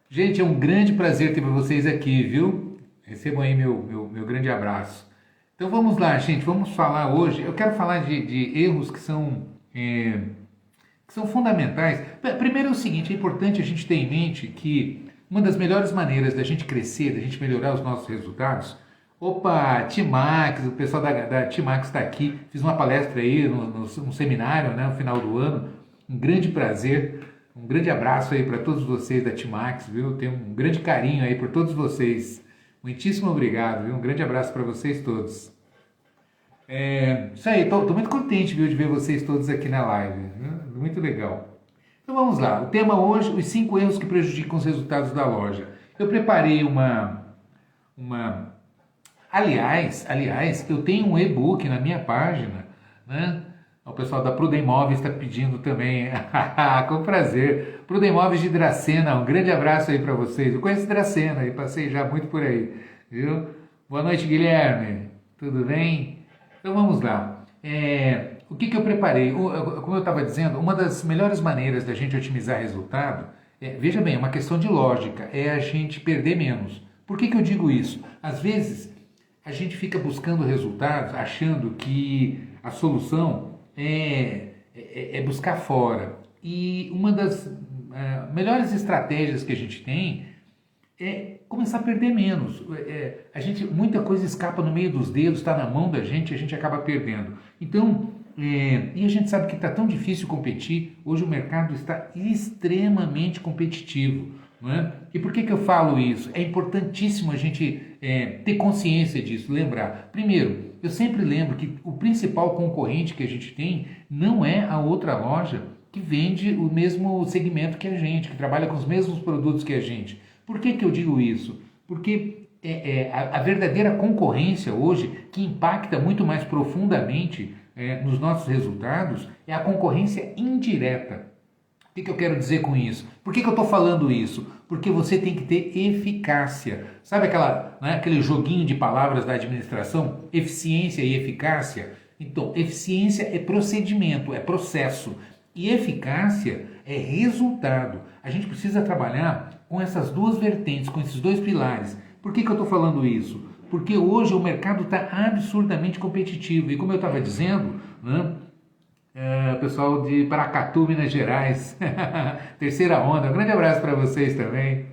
Gente, é um grande prazer ter vocês aqui, viu? Recebam aí meu grande abraço. Então vamos lá, gente, vamos falar hoje. Eu quero falar de erros que são fundamentais. Primeiro é o seguinte: é importante a gente ter em mente que uma das melhores maneiras da gente crescer, da gente melhorar os nossos resultados. Opa, Timax, o pessoal da Timax está aqui. Fiz uma palestra aí no seminário, né, no final do ano. Um grande prazer. Um grande abraço aí para todos vocês da Timax, viu? Tenho um grande carinho aí por todos vocês. Muitíssimo obrigado, viu? Um grande abraço para vocês todos. Isso aí, tô muito contente, viu, de ver vocês todos aqui na live, viu? Muito legal. Então vamos lá. O tema hoje, os 5 erros que prejudicam os resultados da loja. Eu preparei uma... Aliás, eu tenho um e-book na minha página, né? O pessoal da Prudem Imóveis está pedindo também. Com prazer. Prudem Imóveis de Dracena, um grande abraço aí para vocês. Eu conheço Dracena e passei já muito por aí, viu? Boa noite, Guilherme. Tudo bem? Então vamos lá. O que eu preparei? Como eu estava dizendo, uma das melhores maneiras da gente otimizar resultado, veja bem, é uma questão de lógica, é a gente perder menos. Por que eu digo isso? Às vezes a gente fica buscando resultados achando que a solução é buscar fora. E uma das melhores estratégias que a gente tem é começar a perder menos. Muita coisa escapa no meio dos dedos, está na mão da gente, a gente acaba perdendo. Então, e a gente sabe que está tão difícil competir, hoje o mercado está extremamente competitivo. Não é? E por que eu falo isso? É importantíssimo a gente ter consciência disso, lembrar. Primeiro, eu sempre lembro que o principal concorrente que a gente tem não é a outra loja que vende o mesmo segmento que a gente, que trabalha com os mesmos produtos que a gente. Por que eu digo isso? Porque a verdadeira concorrência hoje, que impacta muito mais profundamente nos nossos resultados, é a concorrência indireta. O que eu quero dizer com isso? Por que eu estou falando isso? Porque você tem que ter eficácia. Sabe aquele joguinho de palavras da administração? Eficiência e eficácia? Então, eficiência é procedimento, é processo. E eficácia é resultado. A gente precisa trabalhar com essas duas vertentes, com esses dois pilares. Por que eu estou falando isso? Porque hoje o mercado está absurdamente competitivo. E como eu estava dizendo, né? Pessoal de Paracatu, Minas Gerais, terceira onda, um grande abraço para vocês também.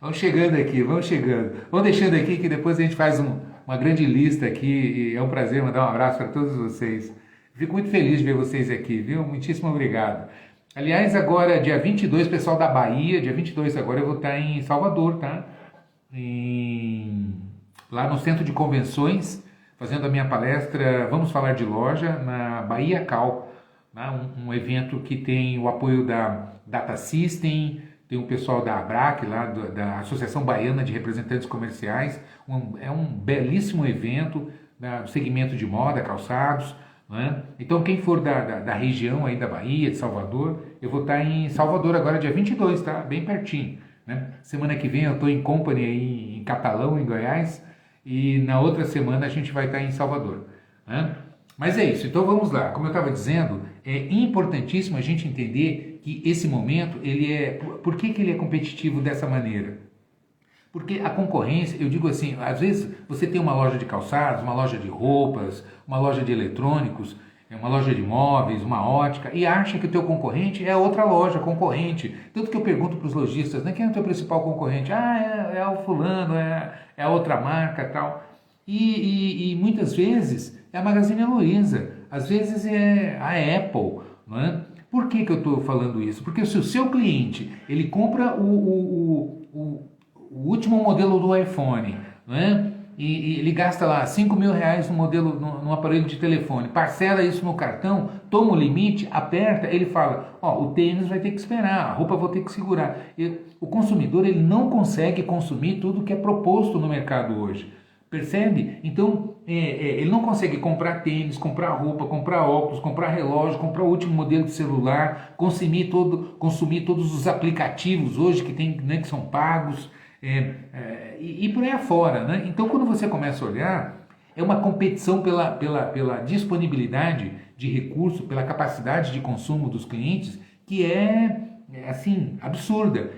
Vão chegando aqui, vão chegando. Vão deixando aqui que depois a gente faz uma grande lista aqui e é um prazer mandar um abraço para todos vocês. Fico muito feliz de ver vocês aqui, viu? Muitíssimo obrigado. Aliás, agora, dia 22, pessoal da Bahia, dia 22 agora eu vou estar em Salvador, tá? Lá no Centro de Convenções, fazendo a minha palestra Vamos Falar de Loja, na Bahia Cal, né? Um evento que tem o apoio da Data System, tem o pessoal da ABRAC, lá da Associação Baiana de Representantes Comerciais. É um belíssimo evento do segmento de moda, calçados. Né? Então, quem for da região aí da Bahia, de Salvador, eu vou estar em Salvador agora, dia 22, tá? Bem pertinho. Né? Semana que vem eu estou em Company aí em Catalão, em Goiás, e na outra semana a gente vai estar em Salvador. Né? Mas é isso, então vamos lá. Como eu estava dizendo, é importantíssimo a gente entender que esse momento, por que ele é competitivo dessa maneira? Porque a concorrência, eu digo assim, às vezes você tem uma loja de calçados, uma loja de roupas, uma loja de eletrônicos, uma loja de móveis, uma ótica, e acha que o teu concorrente é outra loja concorrente. Tanto que eu pergunto para os lojistas, né, quem é o teu principal concorrente? É o fulano, é a outra marca e tal. E muitas vezes é a Magazine Luiza, às vezes é a Apple, não é? Por que eu estou falando isso? Porque se o seu cliente, ele compra o último modelo do iPhone, né? E ele gasta lá R$ 5.000 no modelo, no aparelho de telefone, parcela isso no cartão, toma o limite, aperta, ele fala, o tênis vai ter que esperar, a roupa vou ter que segurar. O consumidor, ele não consegue consumir tudo que é proposto no mercado hoje. Percebe? Então, ele não consegue comprar tênis, comprar roupa, comprar óculos, comprar relógio, comprar o último modelo de celular, consumir todos os aplicativos hoje que tem, né, que são pagos, e por aí afora. Né? Então, quando você começa a olhar, é uma competição pela disponibilidade de recurso, pela capacidade de consumo dos clientes, que assim, absurda.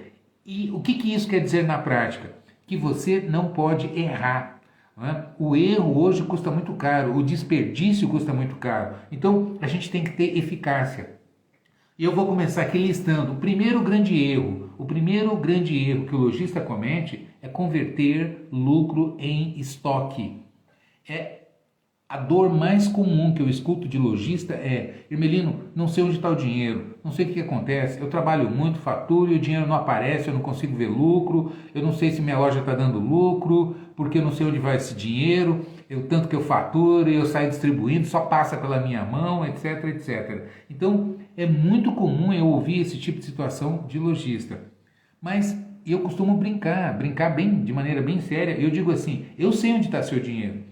E o que isso quer dizer na prática? Que você não pode errar. Não é? O erro hoje custa muito caro, o desperdício custa muito caro. Então a gente tem que ter eficácia. E eu vou começar aqui listando o primeiro grande erro. O primeiro grande erro que o lojista comete é converter lucro em estoque. A dor mais comum que eu escuto de lojista é: Irmelino, não sei onde está o dinheiro, não sei o que acontece, eu trabalho muito, faturo e o dinheiro não aparece, eu não consigo ver lucro, eu não sei se minha loja está dando lucro, porque eu não sei onde vai esse dinheiro, tanto que eu faturo e eu saio distribuindo, só passa pela minha mão, etc, etc. Então, é muito comum eu ouvir esse tipo de situação de lojista. Mas eu costumo brincar bem, de maneira bem séria. Eu digo assim: eu sei onde está seu dinheiro.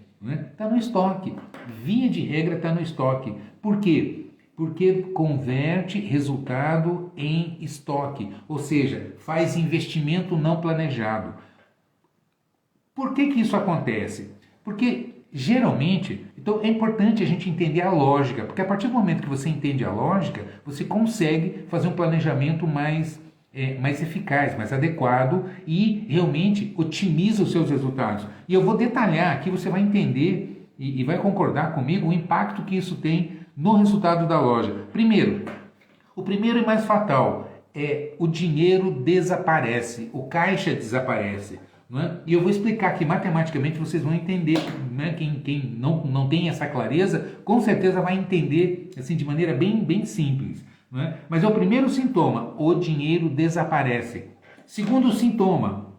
Está no estoque. Via de regra está no estoque. Por quê? Porque converte resultado em estoque. Ou seja, faz investimento não planejado. Por que isso acontece? Porque geralmente, então é importante a gente entender a lógica. Porque a partir do momento que você entende a lógica, você consegue fazer um planejamento mais eficaz, mais adequado e realmente otimiza os seus resultados. E eu vou detalhar aqui, você vai entender e vai concordar comigo o impacto que isso tem no resultado da loja. O primeiro e mais fatal é o dinheiro desaparece, o caixa desaparece. Não é? E eu vou explicar aqui matematicamente, vocês vão entender. Né? Quem não tem essa clareza, com certeza vai entender assim, de maneira bem simples. Não é? Mas é o primeiro sintoma: o dinheiro desaparece. Segundo sintoma,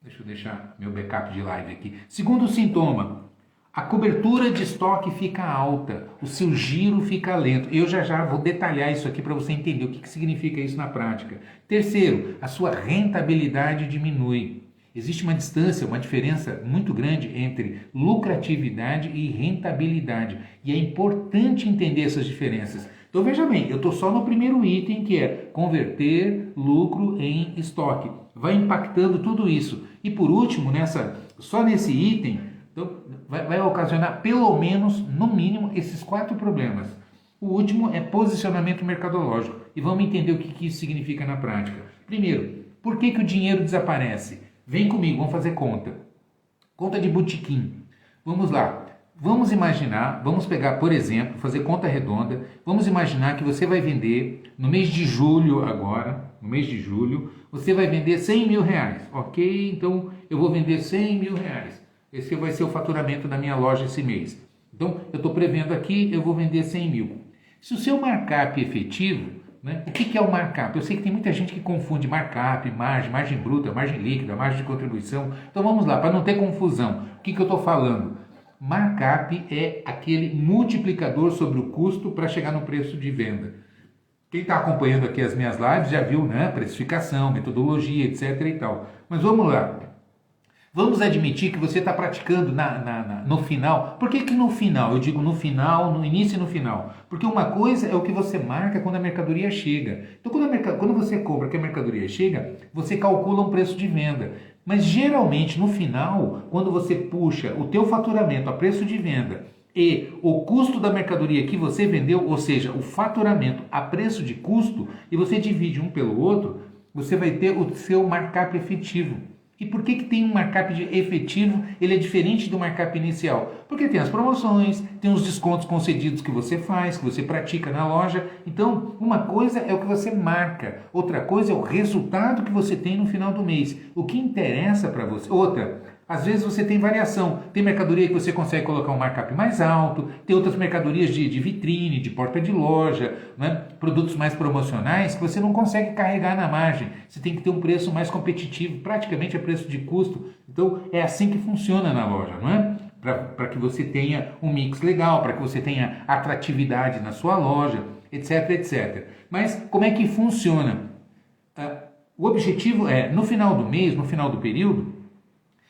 deixa eu deixar meu backup de live aqui. Segundo sintoma, a cobertura de estoque fica alta, o seu giro fica lento. Eu já vou detalhar isso aqui para você entender o que significa isso na prática. Terceiro, a sua rentabilidade diminui. Existe uma distância, uma diferença muito grande entre lucratividade e rentabilidade. E é importante entender essas diferenças. Então veja bem, eu estou só no primeiro item, que é converter lucro em estoque. Vai impactando tudo isso. E por último, só nesse item, então, vai ocasionar pelo menos, no mínimo, esses 4 problemas. O último é posicionamento mercadológico. E vamos entender o que isso significa na prática. Primeiro, por que o dinheiro desaparece? Vem comigo, vamos fazer conta. Conta de botequim. Vamos lá. Vamos imaginar, vamos pegar, por exemplo, fazer conta redonda. Vamos imaginar que você vai vender no mês de julho agora, no mês de julho, você vai vender 100 mil reais. Ok? Então eu vou vender 100 mil reais. Esse vai ser o faturamento da minha loja esse mês. Então eu estou prevendo aqui, eu vou vender 100 mil. Se o seu markup efetivo, né, o que é o markup? Eu sei que tem muita gente que confunde markup, margem bruta, margem líquida, margem de contribuição. Então vamos lá, para não ter confusão. O que eu estou falando? Markup é aquele multiplicador sobre o custo para chegar no preço de venda. Quem está acompanhando aqui as minhas lives já viu, né? Precificação, metodologia, etc. e tal. Mas vamos lá. Vamos admitir que você está praticando no final. Por que no final? Eu digo no final, no início e no final. Porque uma coisa é o que você marca quando a mercadoria chega. Então, quando você compra que a mercadoria chega, você calcula um preço de venda. Mas geralmente no final, quando você puxa o teu faturamento a preço de venda e o custo da mercadoria que você vendeu, ou seja, o faturamento a preço de custo, e você divide um pelo outro, você vai ter o seu markup efetivo. E por que tem um markup efetivo? Ele é diferente do markup inicial. Porque tem as promoções, tem os descontos concedidos que você faz, que você pratica na loja. Então, uma coisa é o que você marca, outra coisa é o resultado que você tem no final do mês. O que interessa para você. Outra, às vezes você tem variação. Tem mercadoria que você consegue colocar um markup mais alto, tem outras mercadorias de vitrine, de porta de loja, né? Produtos mais promocionais que você não consegue carregar na margem. Você tem que ter um preço mais competitivo, praticamente a preço de custo. Então é assim que funciona na loja, não é? Para que você tenha um mix legal, para que você tenha atratividade na sua loja, etc, etc. Mas como é que funciona? O objetivo é, no final do mês, no final do período,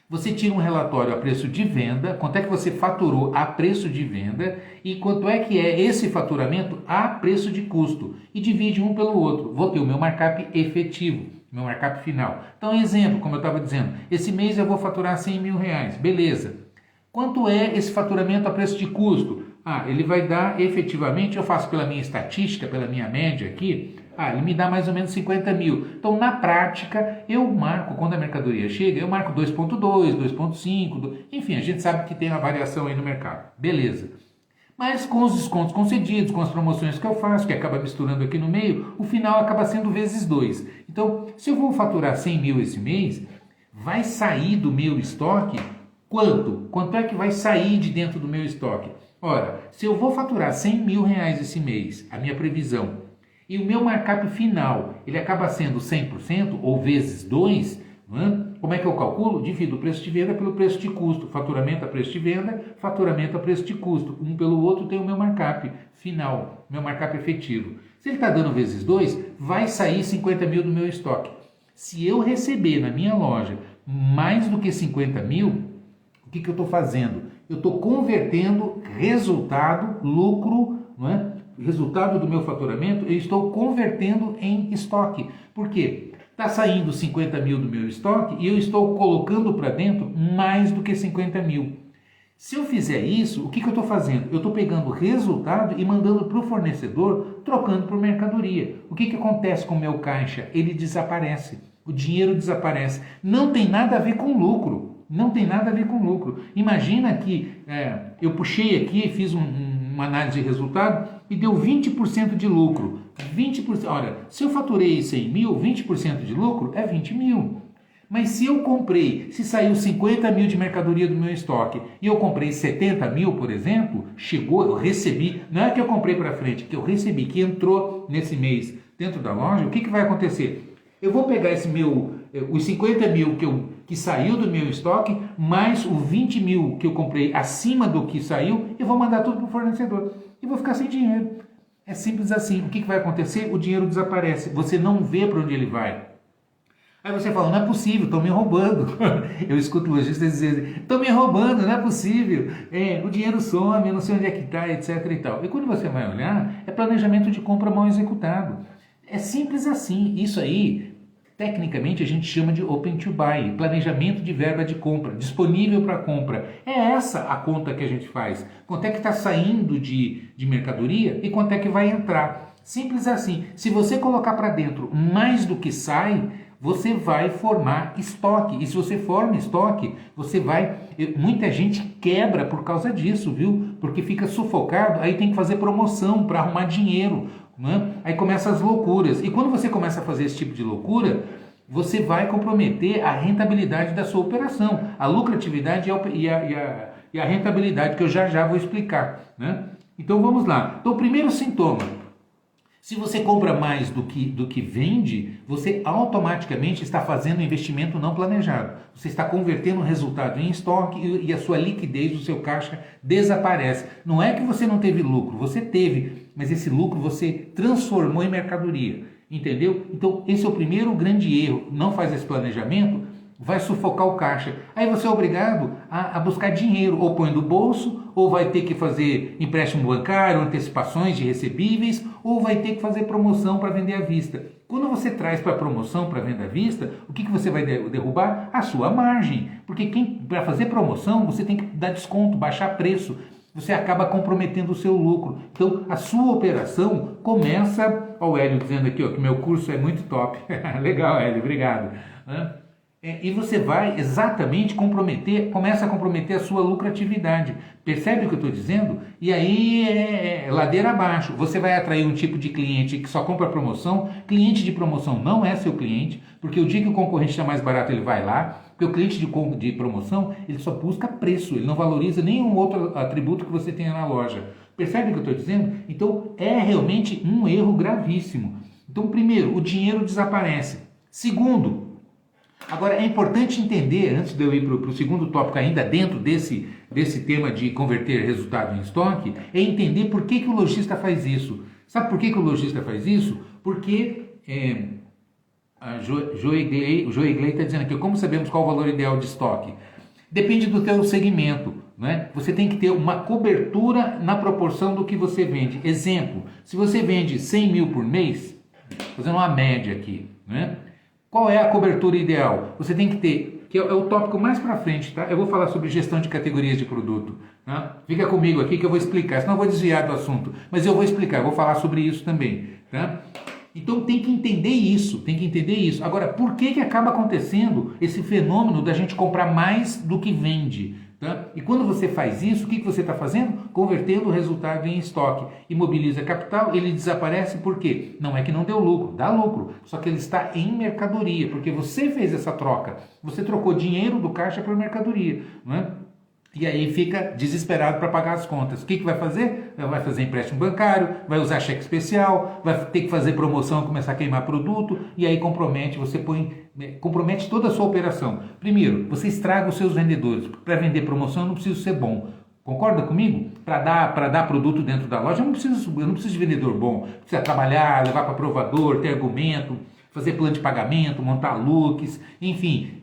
você tira um relatório a preço de venda, quanto é que você faturou a preço de venda e quanto é que é esse faturamento a preço de custo. E divide um pelo outro. Vou ter o meu markup efetivo, meu markup final. Então, exemplo, como eu estava dizendo, esse mês eu vou faturar 100 mil reais. Beleza. Quanto é esse faturamento a preço de custo? Ele vai dar efetivamente, eu faço pela minha estatística, pela minha média aqui, Ah, ele me dá mais ou menos 50 mil. Então, na prática, eu marco, quando a mercadoria chega, eu marco 2,2, 2,5, enfim, a gente sabe que tem uma variação aí no mercado. Beleza. Mas com os descontos concedidos, com as promoções que eu faço, que acaba misturando aqui no meio, o final acaba sendo vezes 2. Então, se eu vou faturar 100 mil esse mês, vai sair do meu estoque quanto? Quanto é que vai sair de dentro do meu estoque? Ora, se eu vou faturar 100 mil reais esse mês, a minha previsão, e o meu markup final, ele acaba sendo 100% ou vezes 2, como é que eu calculo? Divido o preço de venda pelo preço de custo. Faturamento a preço de venda, faturamento a preço de custo. Um pelo outro tem o meu markup final, meu markup efetivo. Se ele está dando vezes 2, vai sair 50 mil do meu estoque. Se eu receber na minha loja mais do que 50 mil, o que eu estou fazendo? Eu estou convertendo resultado, lucro, não é? Resultado do meu faturamento, eu estou convertendo em estoque. Por quê? Está saindo 50 mil do meu estoque e eu estou colocando para dentro mais do que 50 mil. Se eu fizer isso, o que eu estou fazendo? Eu estou pegando o resultado e mandando para o fornecedor, trocando por mercadoria. O que acontece com o meu caixa? Ele desaparece. O dinheiro desaparece. Não tem nada a ver com lucro. Não tem nada a ver com lucro. Imagina que eu puxei aqui, fiz uma análise de resultado e deu 20% de lucro. 20%, olha, se eu faturei 100 mil, 20% de lucro é 20 mil. Mas se eu comprei, se saiu 50 mil de mercadoria do meu estoque e eu comprei 70 mil, por exemplo, chegou, eu recebi, não é que eu comprei para frente, que eu recebi, que entrou nesse mês dentro da loja, o que vai acontecer? Eu vou pegar os 50 mil que saiu do meu estoque, mais os 20 mil que eu comprei acima do que saiu, e vou mandar tudo para o fornecedor. E vou ficar sem dinheiro. É simples assim. O que vai acontecer? O dinheiro desaparece. Você não vê para onde ele vai. Aí você fala, não é possível, estão me roubando. Eu escuto lojistas dizerem, estão me roubando, não é possível. O dinheiro some, eu não sei onde é que está, etc. e tal. E quando você vai olhar, é planejamento de compra mal executado. É simples assim. Isso aí, tecnicamente, a gente chama de Open to Buy, planejamento de verba de compra, disponível para compra. É essa a conta que a gente faz. Quanto é que está saindo de mercadoria e quanto é que vai entrar. Simples assim. Se você colocar para dentro mais do que sai, você vai formar estoque. E se você forma estoque, você vai... Muita gente quebra por causa disso, viu? Porque fica sufocado, aí tem que fazer promoção para arrumar dinheiro. Né? Aí começam as loucuras. E quando você começa a fazer esse tipo de loucura, você vai comprometer a rentabilidade da sua operação, a lucratividade e a rentabilidade, que eu já vou explicar. Né? Então vamos lá. Então o primeiro sintoma, se você compra mais do que vende, você automaticamente está fazendo um investimento não planejado. Você está convertendo o resultado em estoque e a sua liquidez do seu caixa desaparece. Não é que você não teve lucro, você teve, mas esse lucro você transformou em mercadoria. Entendeu? Então esse é o primeiro grande erro. Não faz esse planejamento, vai sufocar o caixa. Aí você é obrigado a buscar dinheiro, ou põe no bolso, ou vai ter que fazer empréstimo bancário, antecipações de recebíveis, ou vai ter que fazer promoção para vender à vista. Quando você traz para promoção, para venda à vista, o que você vai derrubar? A sua margem. Porque para fazer promoção, você tem que dar desconto, baixar preço. Você acaba comprometendo o seu lucro. Então, a sua operação começa... Olha o Hélio dizendo aqui, ó, que meu curso é muito top. Legal, Hélio, obrigado. E você vai exatamente começa a comprometer a sua lucratividade. Percebe o que eu estou dizendo? E aí é ladeira abaixo. Você vai atrair um tipo de cliente que só compra promoção. Cliente de promoção não é seu cliente, porque o dia que o concorrente está mais barato, ele vai lá. Porque o cliente de promoção, ele só busca preço, ele não valoriza nenhum outro atributo que você tenha na loja. Percebe o que eu estou dizendo? Então, é realmente um erro gravíssimo. Então, primeiro, o dinheiro desaparece. Segundo, agora é importante entender, antes de eu ir para o segundo tópico ainda dentro desse tema de converter resultado em estoque, é entender por que o lojista faz isso. Sabe por que o lojista faz isso? Porque... A Joegley está dizendo aqui, como sabemos qual o valor ideal de estoque? Depende do teu segmento, né? Você tem que ter uma cobertura na proporção do que você vende. Exemplo, se você vende 100 mil por mês, fazendo uma média aqui, né? Qual é a cobertura ideal? Você tem que ter, que é o tópico mais para frente, tá? Eu vou falar sobre gestão de categorias de produto, tá? Fica comigo aqui que eu vou explicar, senão eu vou desviar do assunto, mas eu vou explicar, eu vou falar sobre isso também, tá? Então tem que entender isso, tem que entender isso. Agora, por que acaba acontecendo esse fenômeno da gente comprar mais do que vende? Tá? E quando você faz isso, o que você está fazendo? Convertendo o resultado em estoque. Imobiliza capital, ele desaparece por quê? Não é que não deu lucro, dá lucro, só que ele está em mercadoria, porque você fez essa troca. Você trocou dinheiro do caixa por mercadoria, não é? E aí fica desesperado para pagar as contas. O que vai fazer? Vai fazer empréstimo bancário, vai usar cheque especial, vai ter que fazer promoção, começar a queimar produto, e aí compromete toda a sua operação. Primeiro, você estraga os seus vendedores. Para vender promoção eu não preciso ser bom. Concorda comigo? Para dar produto dentro da loja eu não preciso de vendedor bom. Precisa trabalhar, levar para provador, ter argumento, fazer plano de pagamento, montar looks, enfim,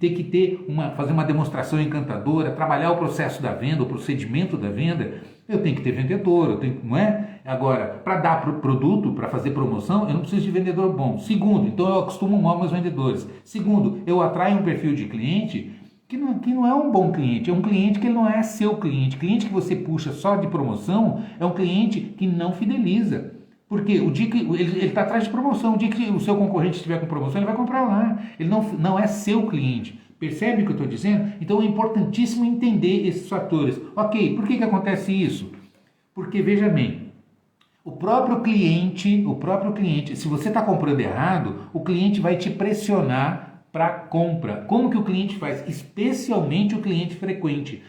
fazer uma demonstração encantadora, trabalhar o processo da venda, o procedimento da venda. Eu tenho que ter vendedor, não é? Agora, para dar produto, para fazer promoção, eu não preciso de vendedor bom. Segundo, então eu acostumo mal meus vendedores. Segundo, eu atraio um perfil de cliente que não é um bom cliente, é um cliente que não é seu cliente. Cliente que você puxa só de promoção é um cliente que não fideliza. Porque o dia que ele está atrás de promoção, o dia que o seu concorrente estiver com promoção, ele vai comprar lá. Ele não é seu cliente. Percebe o que eu estou dizendo? Então é importantíssimo entender esses fatores. Ok, por que acontece isso? Porque, veja bem, o próprio cliente, se você está comprando errado, o cliente vai te pressionar para compra. Como que o cliente faz? Especialmente o cliente frequente.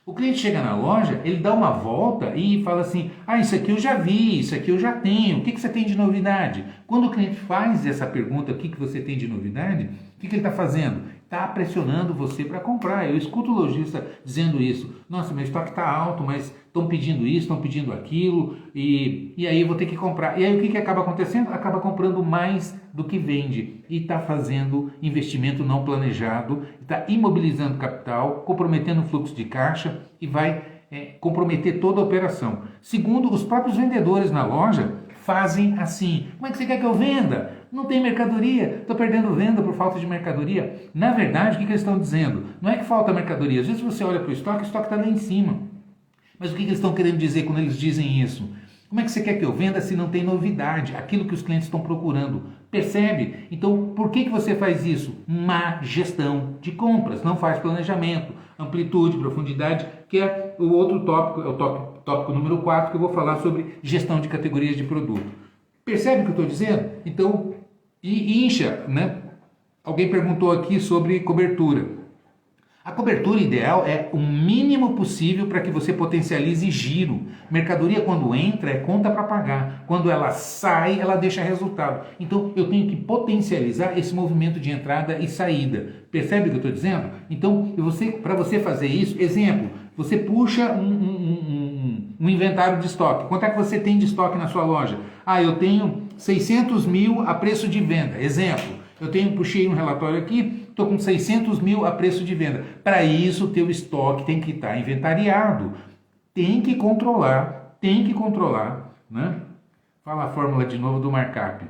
O cliente chega na loja, ele dá uma volta e fala assim, isso aqui eu já vi, isso aqui eu já tenho, o que você tem de novidade? Quando o cliente faz essa pergunta, o que você tem de novidade, o que ele está fazendo? Está pressionando você para comprar. Eu escuto o lojista dizendo isso, nossa, meu estoque está alto, mas estão pedindo isso, estão pedindo aquilo, e aí eu vou ter que comprar. E aí o que acaba acontecendo? Acaba comprando mais do que vende e está fazendo investimento não planejado, está imobilizando capital, comprometendo o fluxo de caixa e vai comprometer toda a operação. Segundo, os próprios vendedores na loja fazem assim. Como é que você quer que eu venda? Não tem mercadoria, estou perdendo venda por falta de mercadoria. Na verdade, o que eles estão dizendo? Não é que falta mercadoria. Às vezes você olha para o estoque está lá em cima. Mas o que eles estão querendo dizer quando eles dizem isso? Como é que você quer que eu venda se não tem novidade? Aquilo que os clientes estão procurando. Percebe? Então, por que você faz isso? Má gestão de compras. Não faz planejamento, amplitude, profundidade, que é o outro tópico, é o tópico número 4, que eu vou falar sobre gestão de categorias de produto. Percebe o que eu estou dizendo? Então, incha, né? Alguém perguntou aqui sobre cobertura. A cobertura ideal é o mínimo possível para que você potencialize giro. Mercadoria, quando entra, é conta para pagar. Quando ela sai, ela deixa resultado. Então, eu tenho que potencializar esse movimento de entrada e saída. Percebe o que eu estou dizendo? Então, para você fazer isso, exemplo, você puxa um inventário de estoque. Quanto é que você tem de estoque na sua loja? Eu tenho 600 mil a preço de venda. Exemplo, puxei um relatório aqui, estou com 600 mil a preço de venda. Para isso, o teu estoque tem que estar inventariado. Tem que controlar, né? Fala a fórmula de novo do markup.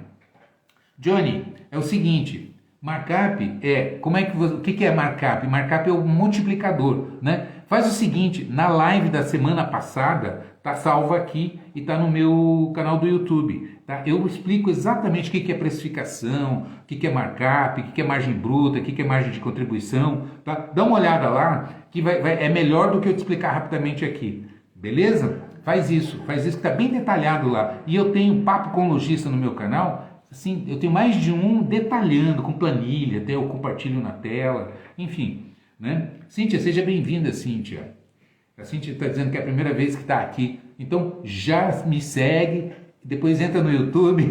Johnny, é o seguinte, markup o que é markup? Markup é o multiplicador, né? Faz o seguinte, na live da semana passada, tá salvo aqui e tá no meu canal do YouTube, tá? Eu explico exatamente o que é precificação, o que é markup, o que é margem bruta, o que é margem de contribuição, tá? Dá uma olhada lá, que é melhor do que eu te explicar rapidamente aqui, beleza? Faz isso que tá bem detalhado lá. E eu tenho papo com lojista no meu canal, assim, eu tenho mais de um detalhando, com planilha, até eu compartilho na tela, enfim, né? Cíntia, seja bem-vinda, Cíntia. A Cíntia está dizendo que é a primeira vez que está aqui. Então, já me segue, depois entra no YouTube,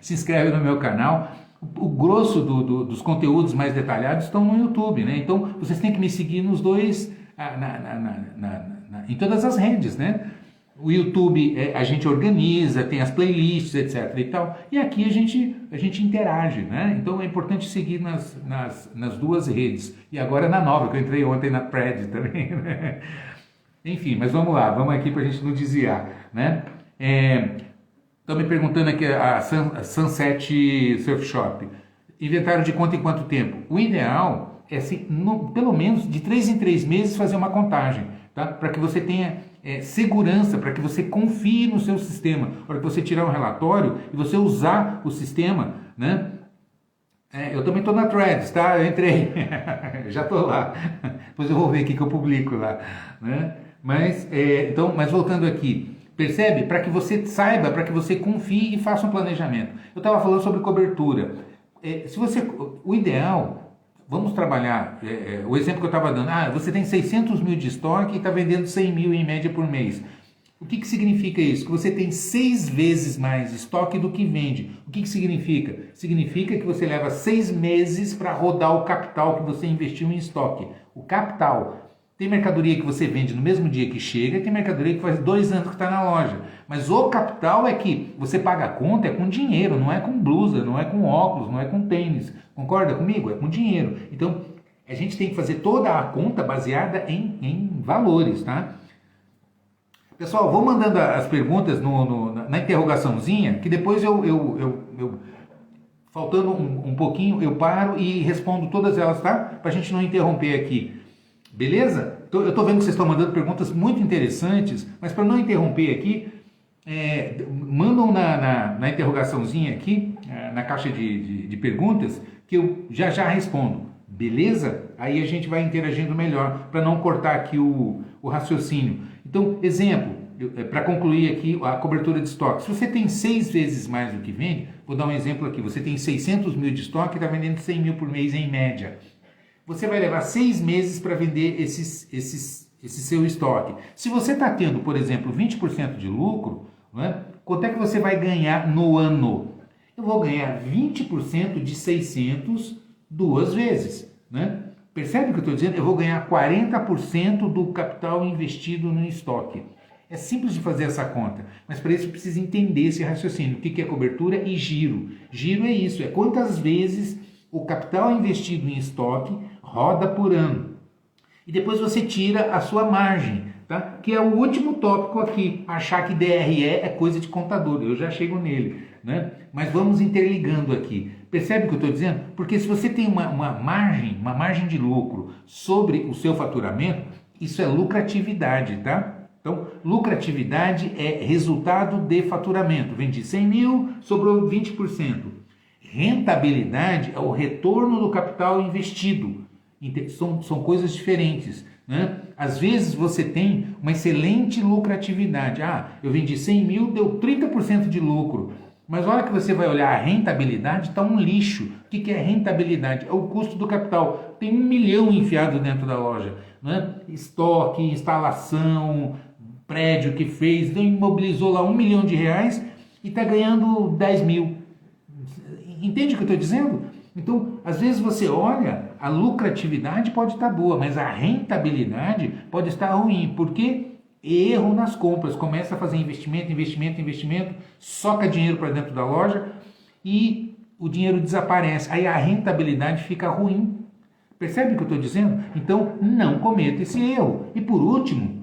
se inscreve no meu canal. O grosso dos conteúdos mais detalhados estão no YouTube, né? Então, vocês têm que me seguir nos dois, em todas as redes, né? O YouTube a gente organiza, tem as playlists, etc. e tal. E aqui a gente interage, né? Então é importante seguir nas duas redes. E agora na nova, que eu entrei ontem na Pred também, né? Enfim, mas vamos lá, vamos aqui para a gente não desviar, né? Estão me perguntando aqui a Sunset Surf Shop. Inventário de conta em quanto tempo? O ideal é, assim, pelo menos de 3 em 3 meses, fazer uma contagem, tá? Para que você tenha segurança, para que você confie no seu sistema. Para que você tirar um relatório e você usar o sistema, né? Eu também estou na Threads, tá? Eu entrei, já estou lá. Depois eu vou ver o que eu publico lá, né? Mas voltando aqui, percebe? Para que você saiba, para que você confie e faça um planejamento. Eu estava falando sobre cobertura. O ideal, vamos trabalhar, o exemplo que eu estava dando, você tem 600 mil de estoque e está vendendo 100 mil em média por mês. O que significa isso? Que você tem 6 vezes mais estoque do que vende. O que significa? Significa que você leva 6 meses para rodar o capital que você investiu em estoque. O capital. Tem mercadoria que você vende no mesmo dia que chega e tem mercadoria que faz 2 anos que está na loja. Mas o capital é que você paga a conta com dinheiro, não é com blusa, não é com óculos, não é com tênis. Concorda comigo? É com dinheiro. Então, a gente tem que fazer toda a conta baseada em valores, tá? Pessoal, vou mandando as perguntas na interrogaçãozinha, que depois faltando um pouquinho, eu paro e respondo todas elas, tá? Pra gente não interromper aqui. Beleza? Eu tô vendo que vocês estão mandando perguntas muito interessantes, mas para não interromper aqui, mandam na interrogaçãozinha aqui, na caixa de perguntas, que eu já respondo. Beleza? Aí a gente vai interagindo melhor, para não cortar aqui o raciocínio. Então, exemplo, para concluir aqui a cobertura de estoque. Se você tem 6 vezes mais do que vende, vou dar um exemplo aqui, você tem 600 mil de estoque e está vendendo 100 mil por mês em média. Você vai levar 6 meses para vender esse seu estoque. Se você está tendo, por exemplo, 20% de lucro, né, quanto é que você vai ganhar no ano? Eu vou ganhar 20% de 600 2 vezes. Né? Percebe o que eu estou dizendo? Eu vou ganhar 40% do capital investido no estoque. É simples de fazer essa conta, mas para isso precisa entender esse raciocínio. O que é cobertura e giro? Giro é isso, é quantas vezes o capital investido em estoque roda por ano. E depois você tira a sua margem, tá? Que é o último tópico aqui. Achar que DRE é coisa de contador, eu já chego nele. Né? Mas vamos interligando aqui. Percebe o que eu estou dizendo? Porque se você tem uma margem de lucro sobre o seu faturamento, isso é lucratividade, tá? Então, lucratividade é resultado de faturamento. Vendi 100 mil, sobrou 20%. Rentabilidade é o retorno do capital investido. São coisas diferentes. Né? Às vezes você tem uma excelente lucratividade. Eu vendi 100 mil, deu 30% de lucro. Mas a hora que você vai olhar a rentabilidade, está um lixo. O que é rentabilidade? É o custo do capital. Tem 1 milhão enfiado dentro da loja. Né? Estoque, instalação, prédio que fez, então imobilizou lá 1 milhão de reais e está ganhando 10 mil. Entende o que eu estou dizendo? Então, às vezes você olha, a lucratividade pode estar boa, mas a rentabilidade pode estar ruim. Por quê? Erro nas compras, começa a fazer investimento, soca dinheiro para dentro da loja e o dinheiro desaparece. Aí a rentabilidade fica ruim. Percebe o que eu estou dizendo? Então, não cometa esse erro. E por último,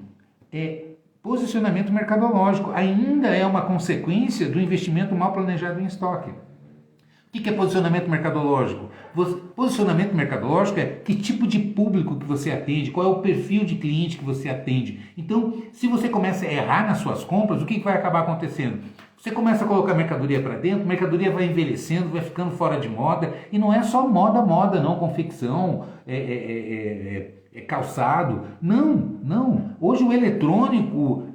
posicionamento mercadológico. Ainda é uma consequência do investimento mal planejado em estoque. O que é posicionamento mercadológico? Posicionamento mercadológico é que tipo de público que você atende, qual é o perfil de cliente que você atende. Então, se você começa a errar nas suas compras, o que vai acabar acontecendo? Você começa a colocar mercadoria para dentro, mercadoria vai envelhecendo, vai ficando fora de moda, e não é só moda não, confecção, calçado. Não. Hoje o eletrônico,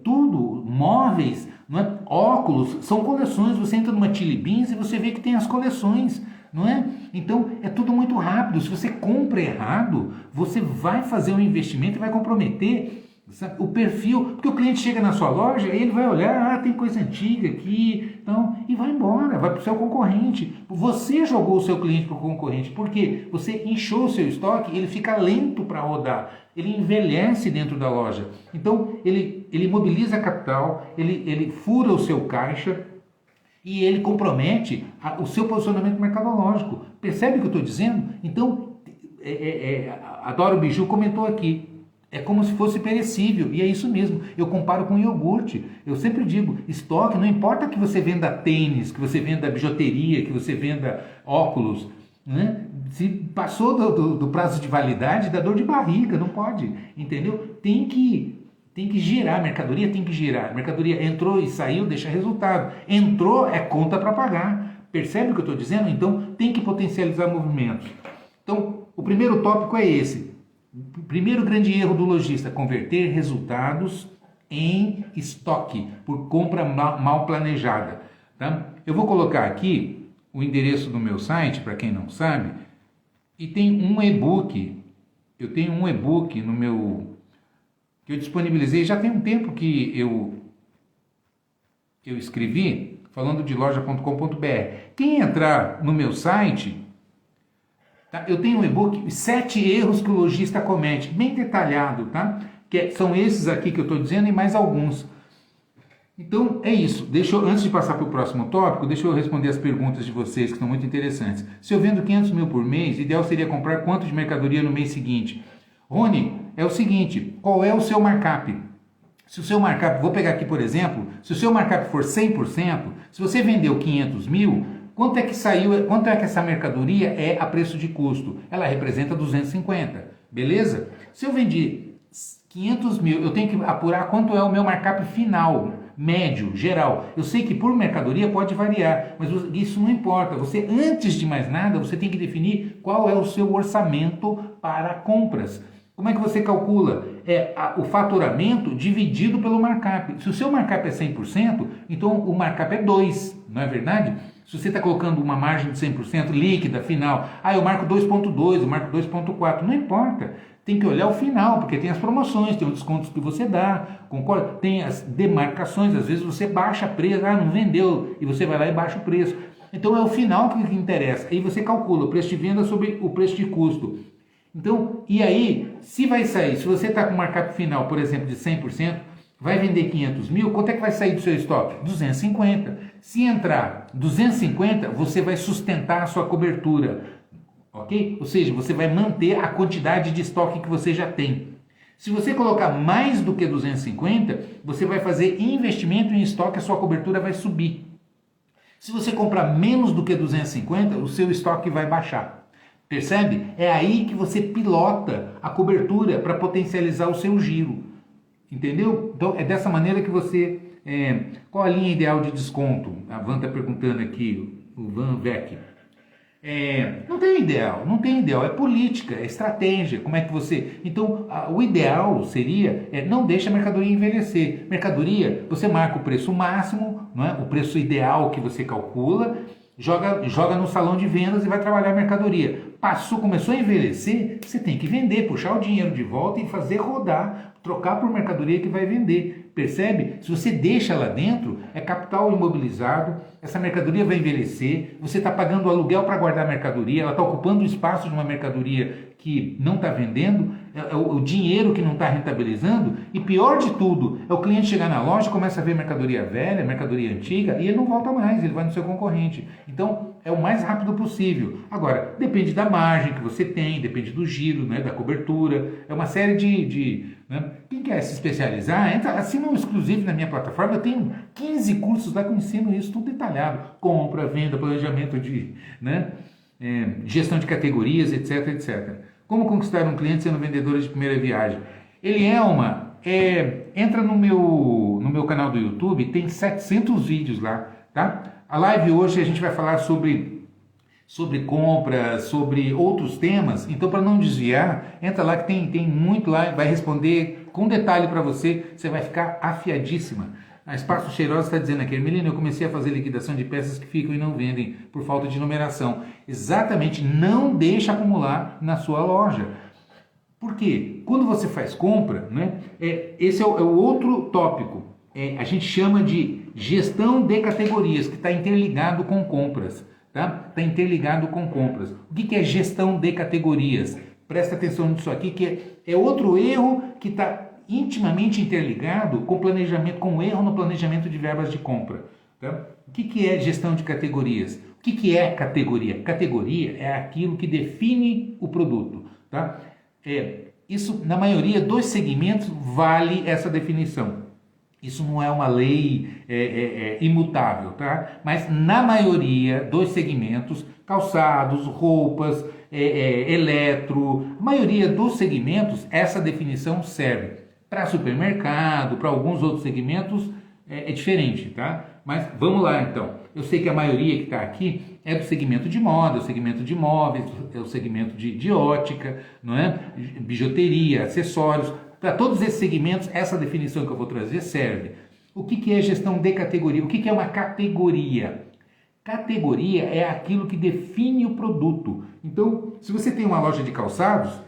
tudo, móveis, não é? Óculos, são coleções. Você entra numa Chili Beans e você vê que tem as coleções, não é? Então é tudo muito rápido. Se você compra errado, você vai fazer um investimento e vai comprometer, sabe, o perfil, porque o cliente chega na sua loja e ele vai olhar, tem coisa antiga aqui, então, e vai embora, vai para o seu concorrente. Você jogou o seu cliente para o concorrente, porque você inchou o seu estoque, ele fica lento para rodar, ele envelhece dentro da loja. Então, ele mobiliza capital, ele fura o seu caixa e ele compromete o seu posicionamento mercadológico. Percebe o que eu estou dizendo? Então, a Dora Biju comentou aqui, é como se fosse perecível, e é isso mesmo. Eu comparo com iogurte. Eu sempre digo, estoque, não importa que você venda tênis, que você venda bijuteria, que você venda óculos, né? Se passou do prazo de validade, dá dor de barriga, não pode, entendeu? Tem que Tem que girar, a mercadoria tem que girar. A mercadoria entrou e saiu, deixa resultado. Entrou, é conta para pagar. Percebe o que eu estou dizendo? Então, tem que potencializar movimentos. Então, o primeiro tópico é esse. O primeiro grande erro do lojista, converter resultados em estoque, por compra mal planejada. Tá? Eu vou colocar aqui o endereço do meu site, para quem não sabe, e tem um e-book. Eu tenho um e-book no meu... que eu disponibilizei, já tem um tempo que eu escrevi, falando de loja.com.br. Quem entrar no meu site, tá? Eu tenho um e-book, 7 erros que o lojista comete, bem detalhado, tá? São esses aqui que eu estou dizendo e mais alguns. Então, é isso. Antes de passar para o próximo tópico, deixa eu responder as perguntas de vocês, que são muito interessantes. Se eu vendo 500 mil por mês, ideal seria comprar quanto de mercadoria no mês seguinte? Rony, é o seguinte, qual é o seu markup? Se o seu markup, vou pegar aqui por exemplo, se o seu markup for 100%, se você vendeu 500 mil, quanto é que essa mercadoria é a preço de custo? Ela representa 250, beleza? Se eu vendi 500 mil, eu tenho que apurar quanto é o meu markup final, médio, geral. Eu sei que por mercadoria pode variar, mas isso não importa. Você, antes de mais nada, você tem que definir qual é o seu orçamento para compras. Como é que você calcula? O faturamento dividido pelo markup. Se o seu markup é 100%, então o markup é 2, não é verdade? Se você está colocando uma margem de 100% líquida, final, eu marco 2.2, eu marco 2.4, não importa. Tem que olhar o final, porque tem as promoções, tem os descontos que você dá, concorda? Tem as demarcações, às vezes você baixa preço, não vendeu, e você vai lá e baixa o preço. Então é o final que interessa. Aí você calcula o preço de venda sobre o preço de custo. Então, e aí, se vai sair, se você está com markup final, por exemplo, de 100%, vai vender 500 mil, quanto é que vai sair do seu estoque? 250. Se entrar 250, você vai sustentar a sua cobertura, ok? Ou seja, você vai manter a quantidade de estoque que você já tem. Se você colocar mais do que 250, você vai fazer investimento em estoque, a sua cobertura vai subir. Se você comprar menos do que 250, o seu estoque vai baixar. Percebe? É aí que você pilota a cobertura para potencializar o seu giro. Entendeu? Então é dessa maneira que você... qual a linha ideal de desconto? A Van está perguntando aqui, o Van Vec. Não tem ideal, é política, é estratégia. Como é que você... Então, o ideal seria, não deixa a mercadoria envelhecer. Mercadoria, você marca o preço máximo, não é? O preço ideal que você calcula, joga no salão de vendas e vai trabalhar a mercadoria. Começou a envelhecer, você tem que vender, puxar o dinheiro de volta e fazer rodar, trocar por mercadoria que vai vender. Percebe? Se você deixa lá dentro, é capital imobilizado, essa mercadoria vai envelhecer, você está pagando aluguel para guardar a mercadoria, ela está ocupando o espaço de uma mercadoria que não está vendendo, é o dinheiro que não está rentabilizando, e pior de tudo, é o cliente chegar na loja, começa a ver mercadoria velha, mercadoria antiga, e ele não volta mais, ele vai no seu concorrente. Então, é o mais rápido possível. Agora, depende da margem que você tem, depende do giro, né, da cobertura, é uma série né? Quem quer se especializar, assina um exclusivo na minha plataforma, eu tenho 15 cursos lá que eu ensino isso tudo detalhado, compra, venda, planejamento gestão de categorias, etc, etc. Como conquistar um cliente sendo vendedor de primeira viagem? Entra no meu canal do YouTube, tem 700 vídeos lá, tá? A live hoje a gente vai falar sobre compra, sobre outros temas, então para não desviar, entra lá que tem muito lá, vai responder com detalhe para você, você vai ficar afiadíssima. A Espaço Cheirosa está dizendo aqui, Ermelino, eu comecei a fazer liquidação de peças que ficam e não vendem por falta de numeração. Exatamente, não deixa acumular na sua loja. Por quê? Quando você faz compra, né, esse é o outro tópico, a gente chama de gestão de categorias, que está interligado com compras. Tá? Está interligado com compras. O que é gestão de categorias? Presta atenção nisso aqui, que é outro erro que está intimamente interligado com planejamento, com o erro no planejamento de verbas de compra. Tá? O que é gestão de categorias? O que é categoria? Categoria é aquilo que define o produto. Tá? Isso, na maioria dos segmentos, vale essa definição. Isso não é uma lei imutável, tá? Mas na maioria dos segmentos, calçados, roupas, eletro, a maioria dos segmentos, essa definição serve. Para supermercado, para alguns outros segmentos é diferente, tá? Mas vamos lá então. Eu sei que a maioria que está aqui é do segmento de moda, o segmento de móveis, é o segmento de ótica, não é? Bijuteria, acessórios. Para todos esses segmentos, essa definição que eu vou trazer serve. O que é gestão de categoria? O que é uma categoria? Categoria é aquilo que define o produto. Então, se você tem uma loja de calçados,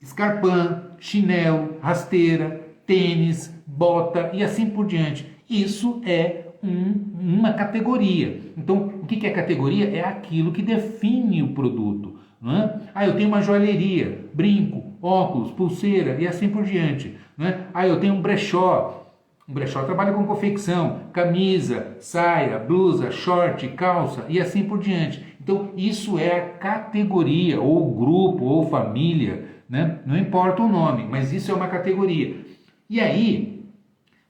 escarpão, chinelo, rasteira, tênis, bota e assim por diante. Isso é uma categoria. Então, o que é categoria? É aquilo que define o produto. Não é? Eu tenho uma joalheria, brinco, óculos, pulseira e assim por diante. Não é? Eu tenho um brechó. Um brechó trabalha com confecção, camisa, saia, blusa, short, calça e assim por diante. Então, isso é a categoria, ou grupo, ou família, né? Não importa o nome, mas isso é uma categoria. E aí,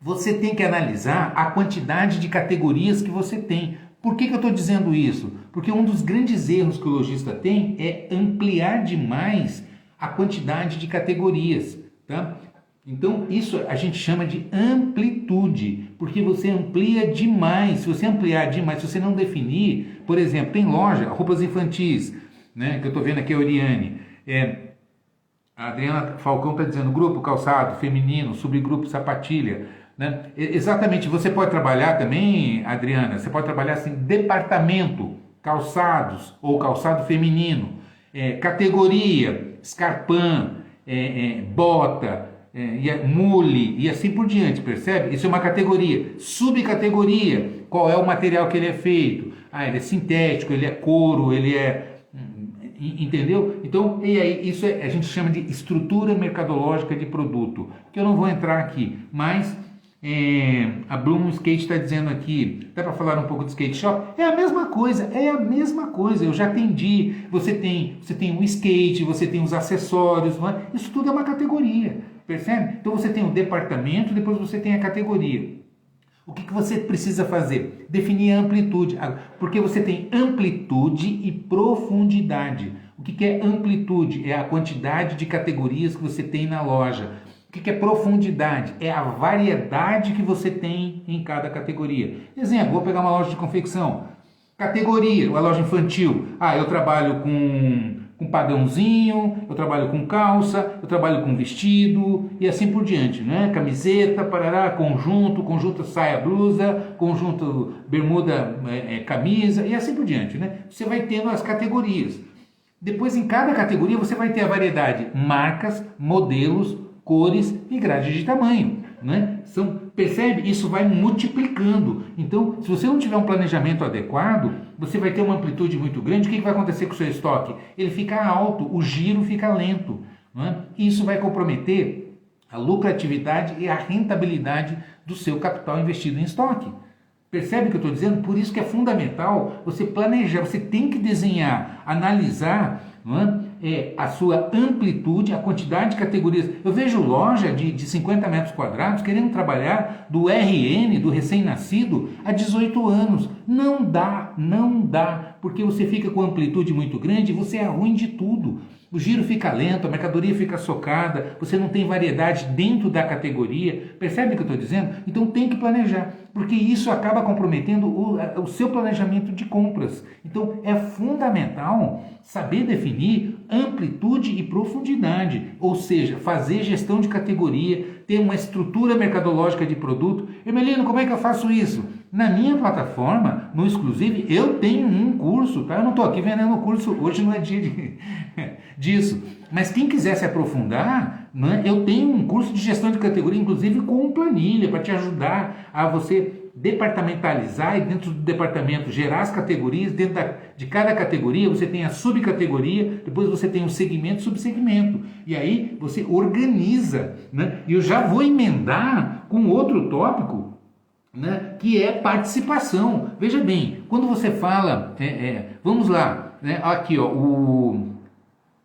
você tem que analisar a quantidade de categorias que você tem. Por que eu estou dizendo isso? Porque um dos grandes erros que o lojista tem é ampliar demais a quantidade de categorias, tá? Então, isso a gente chama de amplitude, porque você amplia demais. Se você ampliar demais, se você não definir, por exemplo, tem loja, roupas infantis, né, que eu estou vendo aqui a Oriane, a Adriana Falcão está dizendo grupo calçado, feminino, subgrupo sapatilha, né? Exatamente, você pode trabalhar também, Adriana, você pode trabalhar assim, departamento, calçados ou calçado feminino, categoria, escarpão, bota, mule e assim por diante, percebe? Isso é uma categoria. Subcategoria, qual é o material que ele é feito? Ele é sintético, ele é couro, ele é... Entendeu? Então, e aí, isso a gente chama de estrutura mercadológica de produto, que eu não vou entrar aqui, mas a Bloom Skate está dizendo aqui, dá para falar um pouco de skate shop? É a mesma coisa, eu já atendi, você tem o skate, você tem os acessórios, não é? Isso tudo é uma categoria, percebe? Então você tem o departamento, depois você tem a categoria. O que você precisa fazer? Definir a amplitude, porque você tem amplitude e profundidade. O que é amplitude? É a quantidade de categorias que você tem na loja. O que é profundidade? É a variedade que você tem em cada categoria. Exemplo, vou pegar uma loja de confecção. Categoria, uma loja infantil. Eu trabalho com padrãozinho, eu trabalho com calça, eu trabalho com vestido e assim por diante, né? Camiseta, parará, conjunto saia, blusa, conjunto bermuda, camisa e assim por diante, né? Você vai tendo as categorias. Depois, em cada categoria, você vai ter a variedade, marcas, modelos, cores e grade de tamanho, né? Percebe? Isso vai multiplicando. Então, se você não tiver um planejamento adequado, você vai ter uma amplitude muito grande. O que vai acontecer com o seu estoque? Ele fica alto, o giro fica lento, não é? Isso vai comprometer a lucratividade e a rentabilidade do seu capital investido em estoque. Percebe o que eu estou dizendo? Por isso que é fundamental você planejar, você tem que desenhar, analisar, não é? A sua amplitude, a quantidade de categorias. Eu vejo loja de 50 metros quadrados querendo trabalhar do RN, do recém-nascido, há 18 anos. Não dá, porque você fica com amplitude muito grande e você é ruim de tudo. O giro fica lento, a mercadoria fica socada, você não tem variedade dentro da categoria. Percebe o que eu estou dizendo? Então tem que planejar, porque isso acaba comprometendo o seu planejamento de compras. Então é fundamental saber definir amplitude e profundidade, ou seja, fazer gestão de categoria, ter uma estrutura mercadológica de produto. Emelino, como é que eu faço isso? Na minha plataforma, no Exclusive, eu tenho um curso, tá? Eu não estou aqui vendendo o curso, hoje não é dia disso. Mas quem quiser se aprofundar, né, eu tenho um curso de gestão de categoria, inclusive com planilha, para te ajudar a você departamentalizar e dentro do departamento gerar as categorias. Dentro de cada categoria você tem a subcategoria, depois você tem o segmento e subsegmento. E aí você organiza, né? E eu já vou emendar com outro tópico, né, que é participação. Veja bem, quando você fala, vamos lá, né, aqui ó,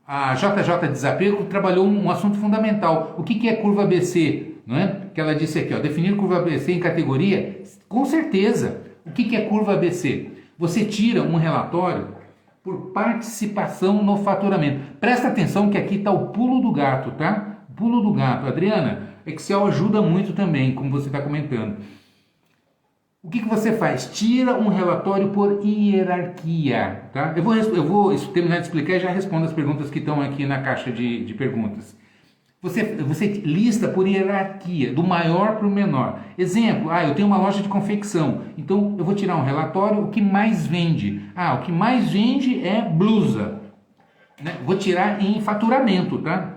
a JJ Desapego trabalhou um assunto fundamental. O que é curva ABC? Não é? Que ela disse aqui, ó, definir curva ABC em categoria, com certeza. O que é curva ABC? Você tira um relatório por participação no faturamento. Presta atenção que aqui está o pulo do gato, tá? pulo do gato. Adriana, Excel ajuda muito também, como você está comentando. O que você faz? Tira um relatório por hierarquia, tá? Eu vou terminar de explicar e já respondo as perguntas que estão aqui na caixa de perguntas. Você lista por hierarquia, do maior para o menor. Exemplo, eu tenho uma loja de confecção, então eu vou tirar um relatório, o que mais vende. O que mais vende é blusa. Né? Vou tirar em faturamento, tá?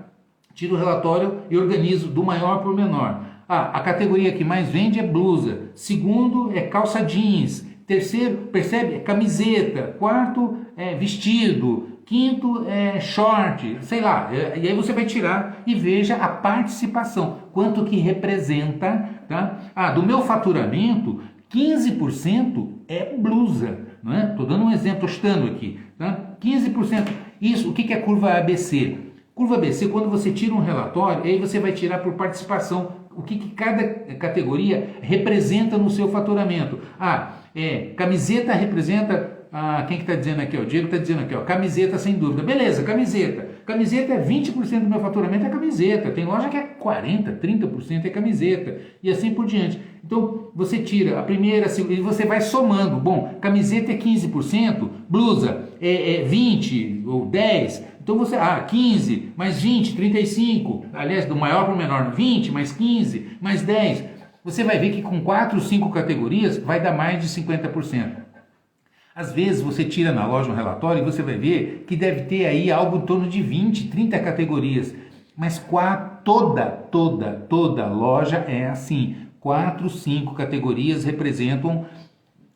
Tiro o relatório e organizo do maior para o menor. A categoria que mais vende é blusa. Segundo é calça jeans. Terceiro, percebe? É camiseta. Quarto é vestido. Quinto é short. Sei lá. E aí você vai tirar e veja a participação. Quanto que representa, tá? Do meu faturamento, 15% é blusa. Não é? Estou dando um exemplo, estou chutando aqui. Tá? 15%. Isso, o que é curva ABC? Curva ABC, quando você tira um relatório, aí você vai tirar por participação o que cada categoria representa no seu faturamento. Camiseta representa, quem que está dizendo aqui? O Diego está dizendo aqui, camiseta sem dúvida. Beleza, camiseta. Camiseta é 20% do meu faturamento, é camiseta. Tem loja que é 40%, 30% é camiseta. E assim por diante. Então, você tira a primeira, a segunda, e você vai somando. Bom, camiseta é 15%, blusa é 20% ou 10%. Então você, 15, mais 20, 35, aliás, do maior para o menor, 20, mais 15, mais 10. Você vai ver que com 4, 5 categorias vai dar mais de 50%. Às vezes você tira na loja um relatório e você vai ver que deve ter aí algo em torno de 20, 30 categorias. Mas toda loja é assim. 4, 5 categorias representam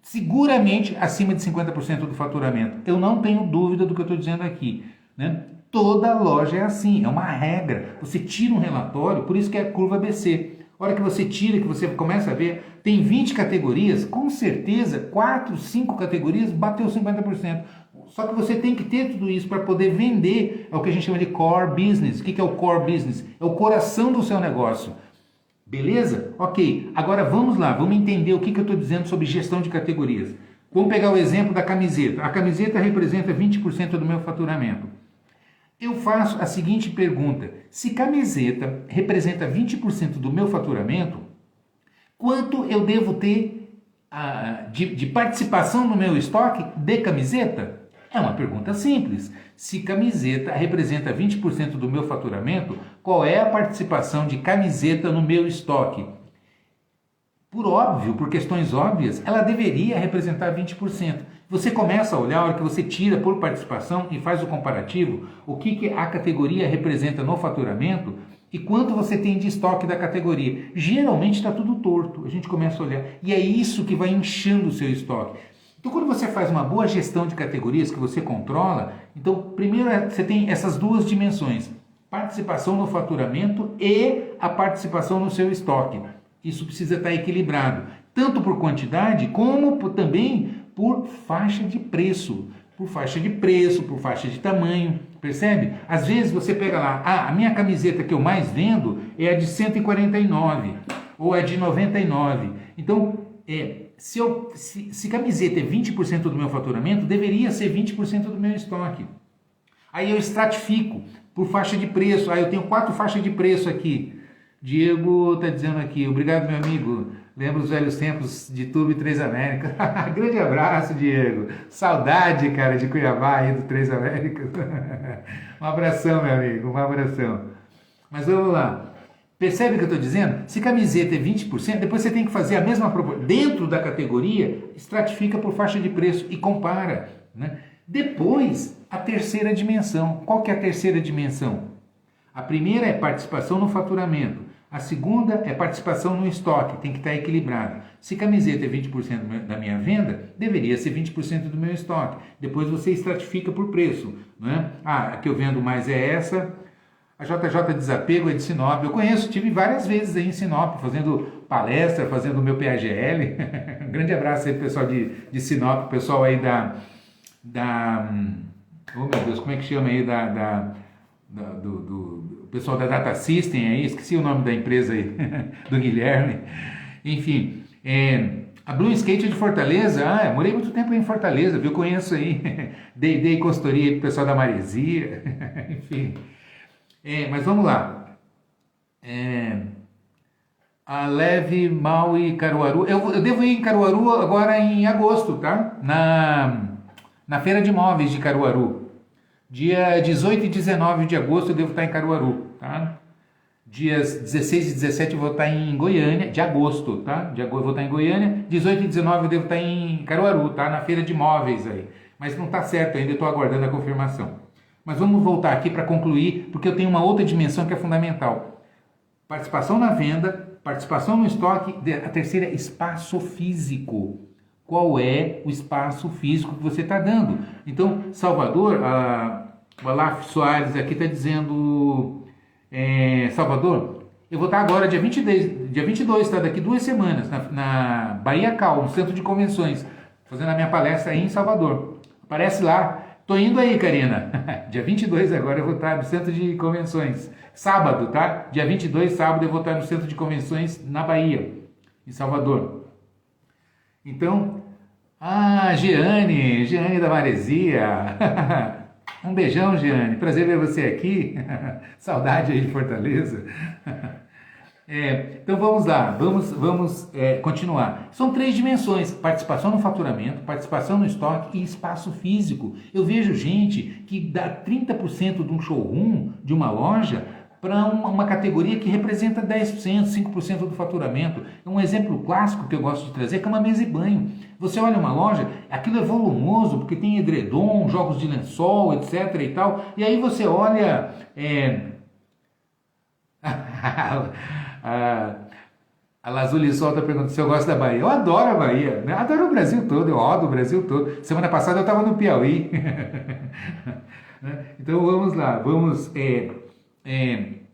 seguramente acima de 50% do faturamento. Eu não tenho dúvida do que eu estou dizendo aqui. Né? Toda loja é assim, é uma regra. Você tira um relatório, por isso que é a curva ABC. A hora que você tira, que você começa a ver, tem 20 categorias, com certeza 4, 5 categorias bateu 50%. Só que você tem que ter tudo isso para poder vender, é o que a gente chama de core business. O que é o core business? É o coração do seu negócio. Beleza? Ok, agora vamos lá, vamos entender o que eu estou dizendo sobre gestão de categorias. Vamos pegar o exemplo da camiseta. A camiseta representa 20% do meu faturamento. Eu faço a seguinte pergunta: se camiseta representa 20% do meu faturamento, quanto eu devo ter de participação no meu estoque de camiseta? É uma pergunta simples. Se camiseta representa 20% do meu faturamento, qual é a participação de camiseta no meu estoque? Por óbvio, por questões óbvias, ela deveria representar 20%. Você começa a olhar, a hora que você tira por participação e faz o comparativo, o que a categoria representa no faturamento e quanto você tem de estoque da categoria. Geralmente está tudo torto, a gente começa a olhar. E é isso que vai inchando o seu estoque. Então, quando você faz uma boa gestão de categorias que você controla, então, primeiro você tem essas duas dimensões: participação no faturamento e a participação no seu estoque. Isso precisa estar equilibrado, tanto por quantidade, como também por faixa de preço. Por faixa de preço, por faixa de tamanho, percebe? Às vezes você pega lá, a minha camiseta que eu mais vendo é a de 149, ou é de 99. Então, se camiseta é 20% do meu faturamento, deveria ser 20% do meu estoque. Aí eu estratifico por faixa de preço. Eu tenho 4 faixas de preço aqui. Diego está dizendo aqui, obrigado meu amigo, lembra os velhos tempos de Tube Três Américas. Grande abraço, Diego, saudade, cara, de Cuiabá aí do Três Américas. Um abração, meu amigo, um abração. Mas vamos lá, percebe o que eu estou dizendo? Se camiseta é 20%, depois você tem que fazer a mesma proporção, dentro da categoria, estratifica por faixa de preço e compara, né? Depois, a terceira dimensão. Qual que é a terceira dimensão? A primeira é participação no faturamento. A segunda é participação no estoque, tem que estar equilibrado. Se camiseta é 20% da minha venda, deveria ser 20% do meu estoque. Depois você estratifica por preço. Né? A que eu vendo mais é essa. A JJ Desapego é de Sinop. Eu conheço, tive várias vezes aí em Sinop, fazendo palestra, fazendo o meu PAGL. Um grande abraço aí pro pessoal de Sinop, pessoal aí oh meu Deus, como é que chama aí do pessoal da Data System aí, esqueci o nome da empresa aí, do Guilherme. Enfim, a Blue Skate é de Fortaleza. Eu morei muito tempo em Fortaleza, viu? Conheço aí, dei consultoria aí pro pessoal da Maresia, enfim. Mas vamos lá. A Leve, Mau e Caruaru. Eu devo ir em Caruaru agora em agosto, tá? Na Feira de Móveis de Caruaru. Dia 18 e 19 de agosto eu devo estar em Caruaru, tá? Dias 16 e 17 eu vou estar em Goiânia, de agosto, tá? De agosto eu vou estar em Goiânia. 18 e 19 eu devo estar em Caruaru, tá? Na Feira de Móveis aí. Mas não está certo ainda, eu estou aguardando a confirmação. Mas vamos voltar aqui para concluir, porque eu tenho uma outra dimensão que é fundamental. Participação na venda, participação no estoque, a terceira é espaço físico. Qual é o espaço físico que você está dando? Então, Salvador, o Alaf Soares aqui está dizendo, Salvador, eu vou estar agora dia 22, tá? Daqui 2 semanas, na Bahia Cal, no Centro de Convenções, fazendo a minha palestra aí em Salvador. Aparece lá. Tô indo aí, Karina. Dia 22 agora eu vou estar no Centro de Convenções. Sábado, tá? Dia 22, sábado, eu vou estar no Centro de Convenções na Bahia, em Salvador. Então, Jeane da Maresia. Um beijão, Jeane. Prazer ver você aqui. Saudade aí de Fortaleza. Então vamos lá, vamos continuar. São 3 dimensões: participação no faturamento, participação no estoque e espaço físico. Eu vejo gente que dá 30% de um showroom, de uma loja, para uma categoria que representa 10%, 5% do faturamento. Um exemplo clássico que eu gosto de trazer é cama, mesa e banho. Você olha uma loja, aquilo é volumoso, porque tem edredom, jogos de lençol, etc. e tal, e aí você olha... A Lazuli Sol está perguntando se eu gosto da Bahia. Eu adoro a Bahia, né? Adoro o Brasil todo, eu rodo o Brasil todo. Semana passada eu estava no Piauí. Então vamos lá,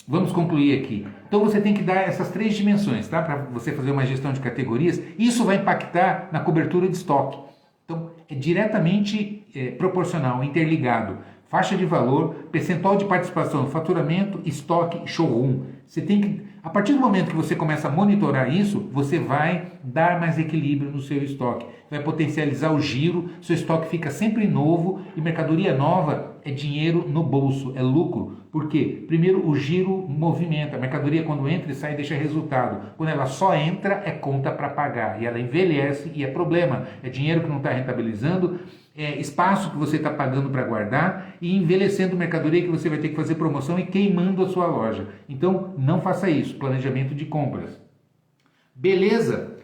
vamos concluir aqui. Então você tem que dar essas 3 dimensões, tá? Para você fazer uma gestão de categorias. Isso vai impactar na cobertura de estoque. Então é diretamente proporcional, interligado. Faixa de valor, percentual de participação, faturamento, estoque, showroom. Você tem que, a partir do momento que você começa a monitorar isso, você vai dar mais equilíbrio no seu estoque, vai potencializar o giro, seu estoque fica sempre novo e mercadoria nova é dinheiro no bolso, é lucro. Por quê? Primeiro, o giro movimenta, a mercadoria quando entra e sai deixa resultado. Quando ela só entra, é conta para pagar e ela envelhece e é problema, é dinheiro que não está rentabilizando, espaço que você está pagando para guardar e envelhecendo mercadoria que você vai ter que fazer promoção e queimando a sua loja. Então, não faça isso. Planejamento de compras. Beleza?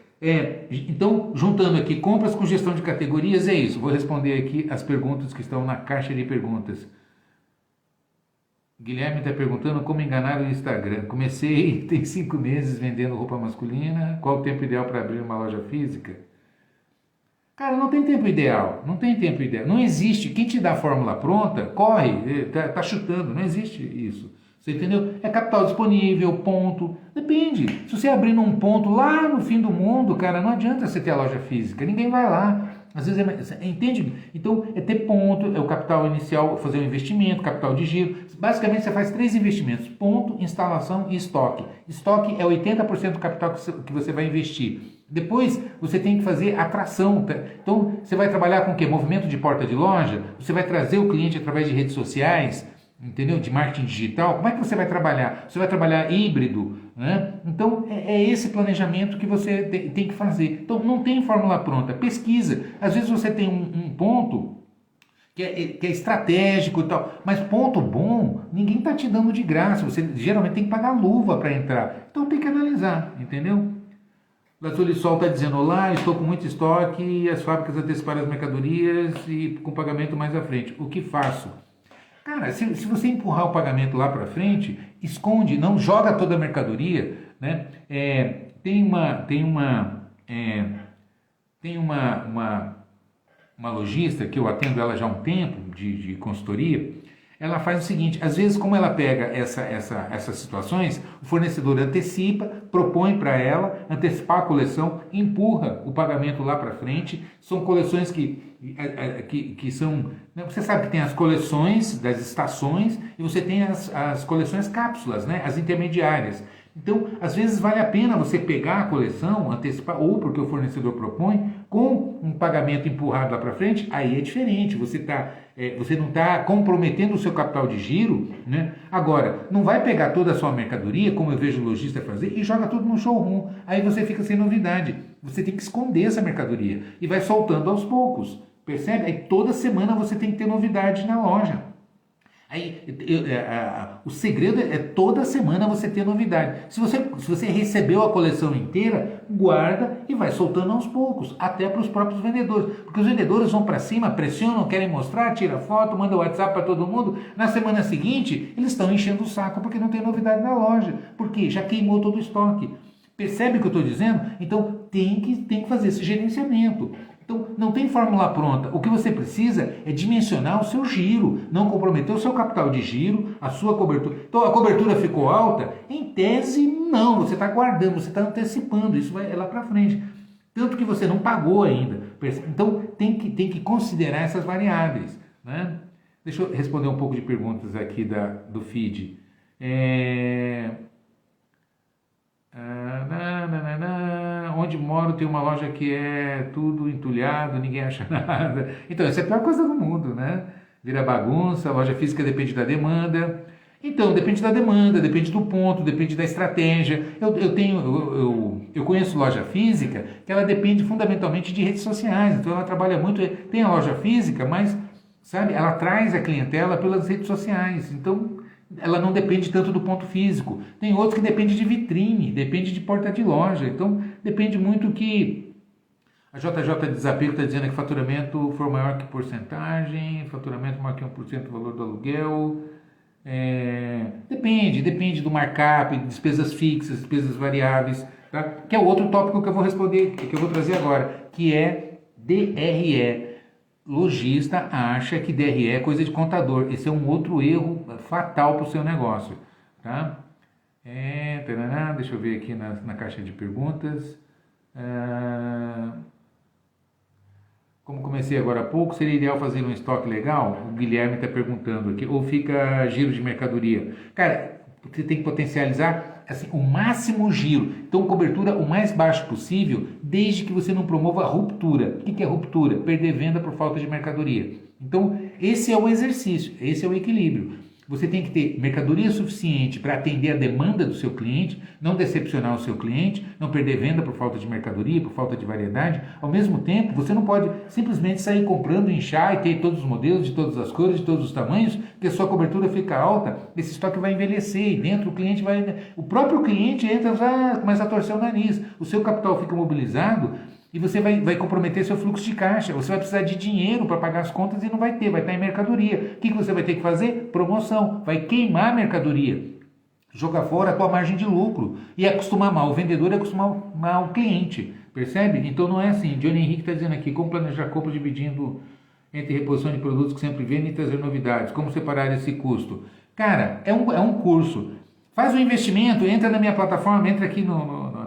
Então, juntando aqui compras com gestão de categorias, é isso. Vou responder aqui as perguntas que estão na caixa de perguntas. Guilherme está perguntando como enganar o Instagram. Comecei, tem 5 meses vendendo roupa masculina. Qual o tempo ideal para abrir uma loja física? Cara, não tem tempo ideal, não existe. Quem te dá a fórmula pronta, corre, tá chutando, não existe isso. Você entendeu? É capital disponível, ponto. Depende. Se você abrir num ponto lá no fim do mundo, cara, não adianta você ter a loja física, ninguém vai lá. Às vezes, entende? Então, é ter ponto, é o capital inicial, fazer um investimento, capital de giro. Basicamente, você faz 3 investimentos: ponto, instalação e estoque. Estoque é 80% do capital que você vai investir. Depois, você tem que fazer atração. Então, você vai trabalhar com o quê? Movimento de porta de loja? Você vai trazer o cliente através de redes sociais, entendeu? De marketing digital. Como é que você vai trabalhar? Você vai trabalhar híbrido, né? Então, é esse planejamento que você tem que fazer. Então, não tem fórmula pronta. Pesquisa. Às vezes você tem um ponto que é estratégico e tal, mas ponto bom, ninguém está te dando de graça. Você geralmente tem que pagar luva para entrar. Então, tem que analisar, entendeu? Lazuli Sol está dizendo: olá, estou com muito estoque e as fábricas anteciparam as mercadorias e com pagamento mais à frente. O que faço? Cara, se você empurrar o pagamento lá para frente, esconde, não joga toda a mercadoria, né? Tem uma lojista que eu atendo ela já há um tempo de consultoria. Ela faz o seguinte: às vezes, como ela pega essas situações, o fornecedor antecipa, propõe para ela antecipar a coleção, empurra o pagamento lá para frente. São coleções que são... Você sabe que tem as coleções das estações e você tem as coleções cápsulas, né? As intermediárias. Então, às vezes vale a pena você pegar a coleção, antecipar, ou porque o fornecedor propõe, Com um pagamento empurrado lá para frente, aí é diferente, você não está comprometendo o seu capital de giro, né? Agora, não vai pegar toda a sua mercadoria, como eu vejo o lojista fazer, e joga tudo no showroom, aí você fica sem novidade, você tem que esconder essa mercadoria, e vai soltando aos poucos, percebe? Aí toda semana você tem que ter novidade na loja. Aí, o segredo é toda semana você ter novidade. Se você recebeu a coleção inteira, guarda e vai soltando aos poucos, até para os próprios vendedores. Porque os vendedores vão para cima, pressionam, querem mostrar, tira foto, manda WhatsApp para todo mundo. Na semana seguinte, eles estão enchendo o saco porque não tem novidade na loja. Por quê? Já queimou todo o estoque. Percebe o que eu estou dizendo? Então tem que fazer esse gerenciamento. Então, não tem fórmula pronta. O que você precisa é dimensionar o seu giro, não comprometer o seu capital de giro, a sua cobertura. Então, a cobertura ficou alta? Em tese, não. Você está guardando, você está antecipando. Isso vai lá para frente. Tanto que você não pagou ainda. Então, tem que considerar essas variáveis, né? Deixa eu responder um pouco de perguntas aqui do feed. Onde moro tem uma loja que é tudo entulhado, ninguém acha nada. Então, essa é a pior coisa do mundo, né? Vira bagunça, a loja física depende da demanda. Então, depende da demanda, depende do ponto, depende da estratégia. Eu conheço loja física que ela depende fundamentalmente de redes sociais. Então, ela trabalha muito, tem a loja física, mas, sabe, ela traz a clientela pelas redes sociais. Então, ela não depende tanto do ponto físico. Tem outros que dependem de vitrine, depende de porta de loja. Então, depende muito que... A JJ Desapego está dizendo que faturamento for maior que porcentagem, faturamento maior que 1% do valor do aluguel. Depende do markup, despesas fixas, despesas variáveis, tá? Que é outro tópico que eu vou responder, que eu vou trazer agora, que é DRE. Lojista acha que DRE é coisa de contador. Esse é um outro erro fatal para o seu negócio, tá? Deixa eu ver aqui na caixa de perguntas. Como comecei agora há pouco, seria ideal fazer um estoque legal? O Guilherme está perguntando aqui. Ou fica giro de mercadoria? Cara, você tem que potencializar assim, o máximo giro. Então, cobertura o mais baixo possível, desde que você não promova ruptura. O que é ruptura? Perder venda por falta de mercadoria. Então, esse é o exercício, esse é o equilíbrio. Você tem que ter mercadoria suficiente para atender a demanda do seu cliente, não decepcionar o seu cliente, não perder venda por falta de mercadoria, por falta de variedade. Ao mesmo tempo, você não pode simplesmente sair comprando, inchar e ter todos os modelos, de todas as cores, de todos os tamanhos, porque a sua cobertura fica alta, esse estoque vai envelhecer e dentro o próprio cliente entra e começa a torcer o nariz. O seu capital fica mobilizado e você vai comprometer seu fluxo de caixa. Você vai precisar de dinheiro para pagar as contas e não vai ter, vai estar em mercadoria. O que você vai ter que fazer? Promoção. Vai queimar a mercadoria. Jogar fora a tua margem de lucro. E acostumar mal o vendedor e acostumar mal o cliente. Percebe? Então não é assim. Johnny Henrique está dizendo aqui, como planejar compra dividindo entre reposição de produtos que sempre vendem e trazer novidades. Como separar esse custo? Cara, é um curso. Faz um investimento, entra na minha plataforma, entra aqui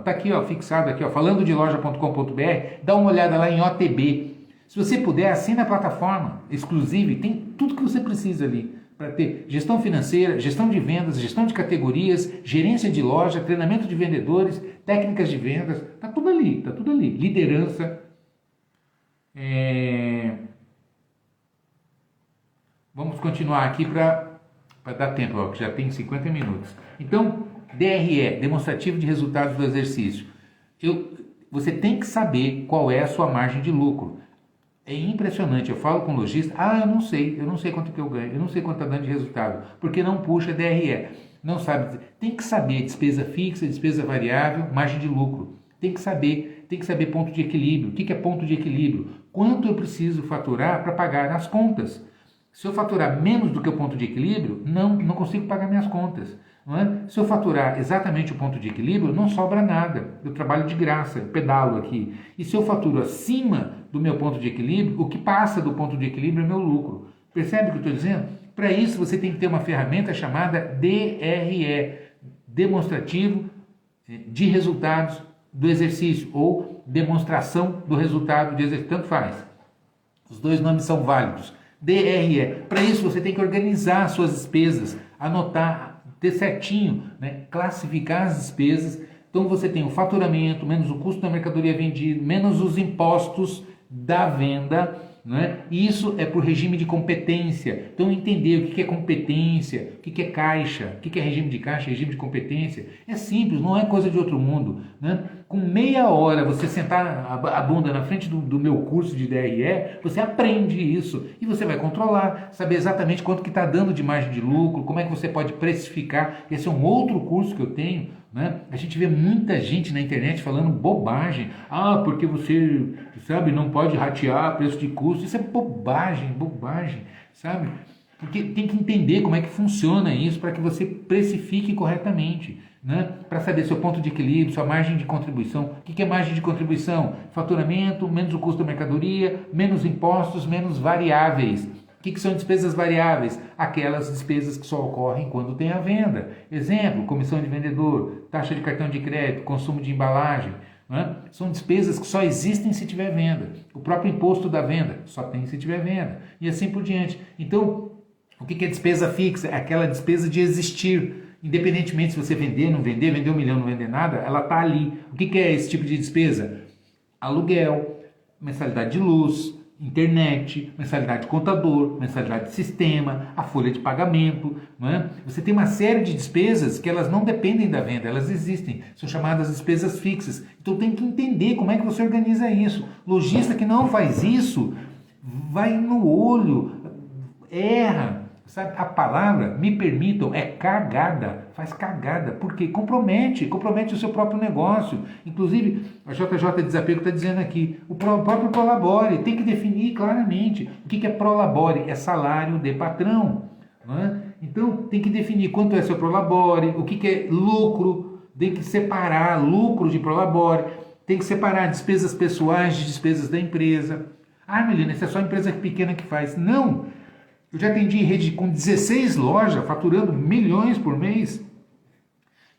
tá aqui, ó, fixado aqui, ó, falandodeloja.com.br, dá uma olhada lá em OTB. Se você puder, assina a plataforma exclusiva, tem tudo que você precisa ali para ter gestão financeira, gestão de vendas, gestão de categorias, gerência de loja, treinamento de vendedores, técnicas de vendas, tá tudo ali, liderança. Vamos continuar aqui para dar tempo, ó, que já tem 50 minutos. Então, DRE, demonstrativo de resultados do exercício. Você tem que saber qual é a sua margem de lucro. É impressionante, eu falo com o lojista, eu não sei quanto que eu ganho, eu não sei quanto está dando de resultado, porque não puxa DRE, não sabe, tem que saber despesa fixa, despesa variável, margem de lucro, tem que saber ponto de equilíbrio. O que é ponto de equilíbrio? Quanto eu preciso faturar para pagar as contas? Se eu faturar menos do que o ponto de equilíbrio, não consigo pagar minhas contas. Não é? Se eu faturar exatamente o ponto de equilíbrio, não sobra nada. Eu trabalho de graça, eu pedalo aqui. E se eu faturo acima do meu ponto de equilíbrio, o que passa do ponto de equilíbrio é meu lucro. Percebe o que eu estou dizendo? Para isso, você tem que ter uma ferramenta chamada DRE, demonstrativo de resultados do exercício, ou demonstração do resultado de exercício. Tanto faz. Os dois nomes são válidos. DRE. Para isso, você tem que organizar as suas despesas, anotar, ter certinho, né? Classificar as despesas, Então você tem o faturamento, menos o custo da mercadoria vendida, menos os impostos da venda, né? E isso é por regime de competência. Então entender o que é competência, o que é caixa, o que é regime de caixa, regime de competência, é simples, não é coisa de outro mundo, né? Com meia hora você sentar a bunda na frente do meu curso de DRE, você aprende isso e você vai controlar, saber exatamente quanto que está dando de margem de lucro, como é que você pode precificar. Esse é um outro curso que eu tenho, né? A gente vê muita gente na internet falando bobagem. Ah, porque você, sabe, não pode ratear preço de custo. Isso é bobagem, sabe? Porque tem que entender como é que funciona isso para que você precifique corretamente, né? Para saber seu ponto de equilíbrio, sua margem de contribuição. O que é margem de contribuição? Faturamento, menos o custo da mercadoria, menos impostos, menos variáveis. O que são despesas variáveis? Aquelas despesas que só ocorrem quando tem a venda. Exemplo, comissão de vendedor, taxa de cartão de crédito, consumo de embalagem. Né? São despesas que só existem se tiver venda. O próprio imposto da venda só tem se tiver venda. E assim por diante. Então, o que é despesa fixa? É aquela despesa de existir. Independentemente se você vender, não vender, vender 1 milhão, não vender nada, ela está ali. O que é esse tipo de despesa? Aluguel, mensalidade de luz, internet, mensalidade de contador, mensalidade de sistema, a folha de pagamento. Não é? Você tem uma série de despesas que elas não dependem da venda, elas existem. São chamadas despesas fixas. Então tem que entender como é que você organiza isso. Lojista que não faz isso, vai no olho, erra. Sabe, a palavra, me permitam, é cagada, faz cagada, porque compromete o seu próprio negócio. Inclusive, a JJ Desapego está dizendo aqui, o próprio Prolabore tem que definir claramente o que é Prolabore, é salário de patrão. Não é? Então, tem que definir quanto é seu Prolabore, o que é lucro, tem que separar lucro de Prolabore, tem que separar despesas pessoais de despesas da empresa. Ah, Melina, isso é só empresa pequena que faz. Não! Eu já atendi rede com 16 lojas, faturando milhões por mês,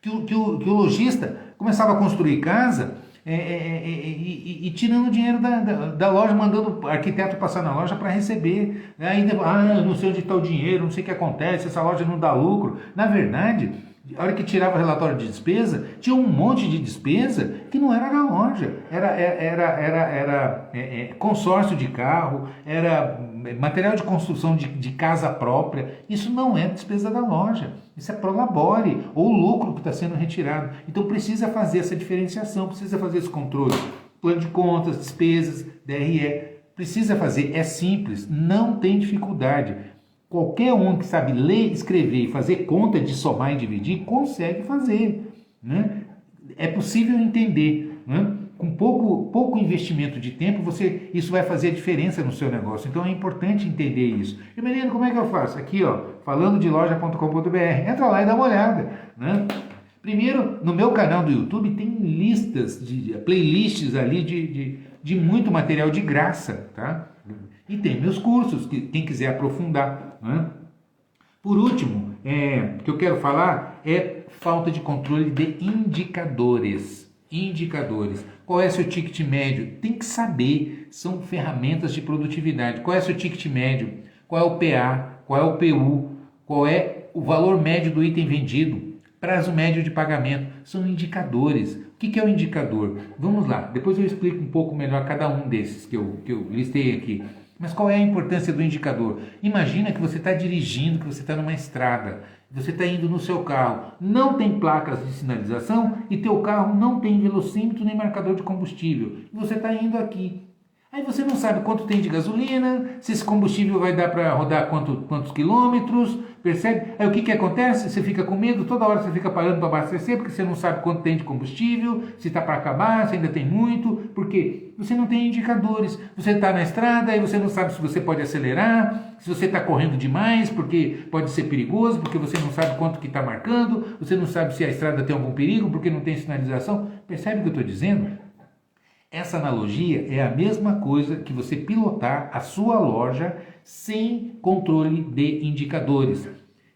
que o lojista começava a construir casa e tirando dinheiro da loja, mandando o arquiteto passar na loja para receber. Aí, não sei onde está o dinheiro, não sei o que acontece, essa loja não dá lucro. Na verdade, a hora que tirava o relatório de despesa, tinha um monte de despesa que não era da loja, era consórcio de carro, era material de construção de casa própria. Isso não é despesa da loja, isso é Prolabore, ou lucro que está sendo retirado. Então precisa fazer essa diferenciação, precisa fazer esse controle. Plano de contas, despesas, DRE, precisa fazer, é simples, não tem dificuldade. Qualquer um que sabe ler, escrever e fazer conta de somar e dividir, consegue fazer. Né? É possível entender. Né? Com pouco investimento de tempo, isso vai fazer a diferença no seu negócio. Então é importante entender isso. E menino, como é que eu faço? Aqui, ó, falandodeloja.com.br. Entra lá e dá uma olhada. Né? Primeiro, no meu canal do YouTube tem playlists ali de muito material de graça, tá? E tem meus cursos, quem quiser aprofundar. Né? Por último, o que eu quero falar é falta de controle de indicadores. Qual é seu ticket médio? Tem que saber, são ferramentas de produtividade. Qual é seu ticket médio? Qual é o PA? Qual é o PU? Qual é o valor médio do item vendido? Prazo médio de pagamento? São indicadores. O que é o indicador? Vamos lá, depois eu explico um pouco melhor cada um desses que eu listei aqui. Mas qual é a importância do indicador? Imagina que você está dirigindo, que você está numa estrada, você está indo no seu carro, não tem placas de sinalização e teu carro não tem velocímetro nem marcador de combustível. E você está indo aqui. Aí você não sabe quanto tem de gasolina, se esse combustível vai dar para rodar quantos quilômetros, percebe? Aí o que acontece? Você fica com medo, toda hora você fica parando para abastecer, porque você não sabe quanto tem de combustível, se está para acabar, se ainda tem muito, porque você não tem indicadores. Você está na estrada e você não sabe se você pode acelerar, se você está correndo demais, porque pode ser perigoso, porque você não sabe quanto que está marcando, você não sabe se a estrada tem algum perigo, porque não tem sinalização. Percebe o que eu estou dizendo? Essa analogia é a mesma coisa que você pilotar a sua loja sem controle de indicadores.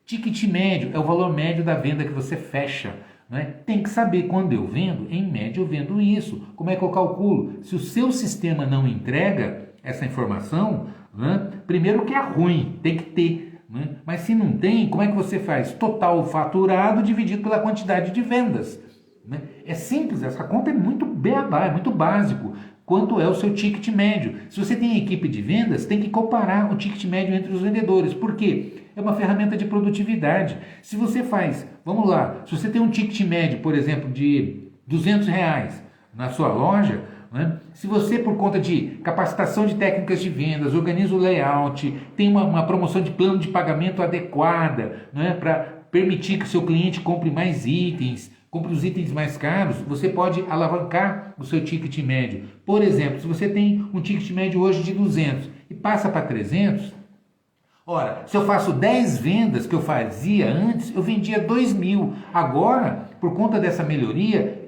Ticket médio é o valor médio da venda que você fecha. Né? Tem que saber quando eu vendo, em média eu vendo isso. Como é que eu calculo? Se o seu sistema não entrega essa informação, né? Primeiro que é ruim, tem que ter. Né? Mas se não tem, como é que você faz? Total faturado dividido pela quantidade de vendas. Né? É simples, essa conta é muito beabá, é muito básico. Quanto é o seu ticket médio? Se você tem equipe de vendas, tem que comparar o ticket médio entre os vendedores. Por quê? É uma ferramenta de produtividade. Se você faz, vamos lá, se você tem um ticket médio, por exemplo, de R$ 200 na sua loja, né? Se você, por conta de capacitação de técnicas de vendas, organiza o layout, tem uma promoção de plano de pagamento adequada, né? Para permitir que o seu cliente compre mais itens, compre os itens mais caros, você pode alavancar o seu ticket médio. Por exemplo, se você tem um ticket médio hoje de 200 e passa para 300, ora, se eu faço 10 vendas que eu fazia antes, eu vendia 2.000. Agora, por conta dessa melhoria,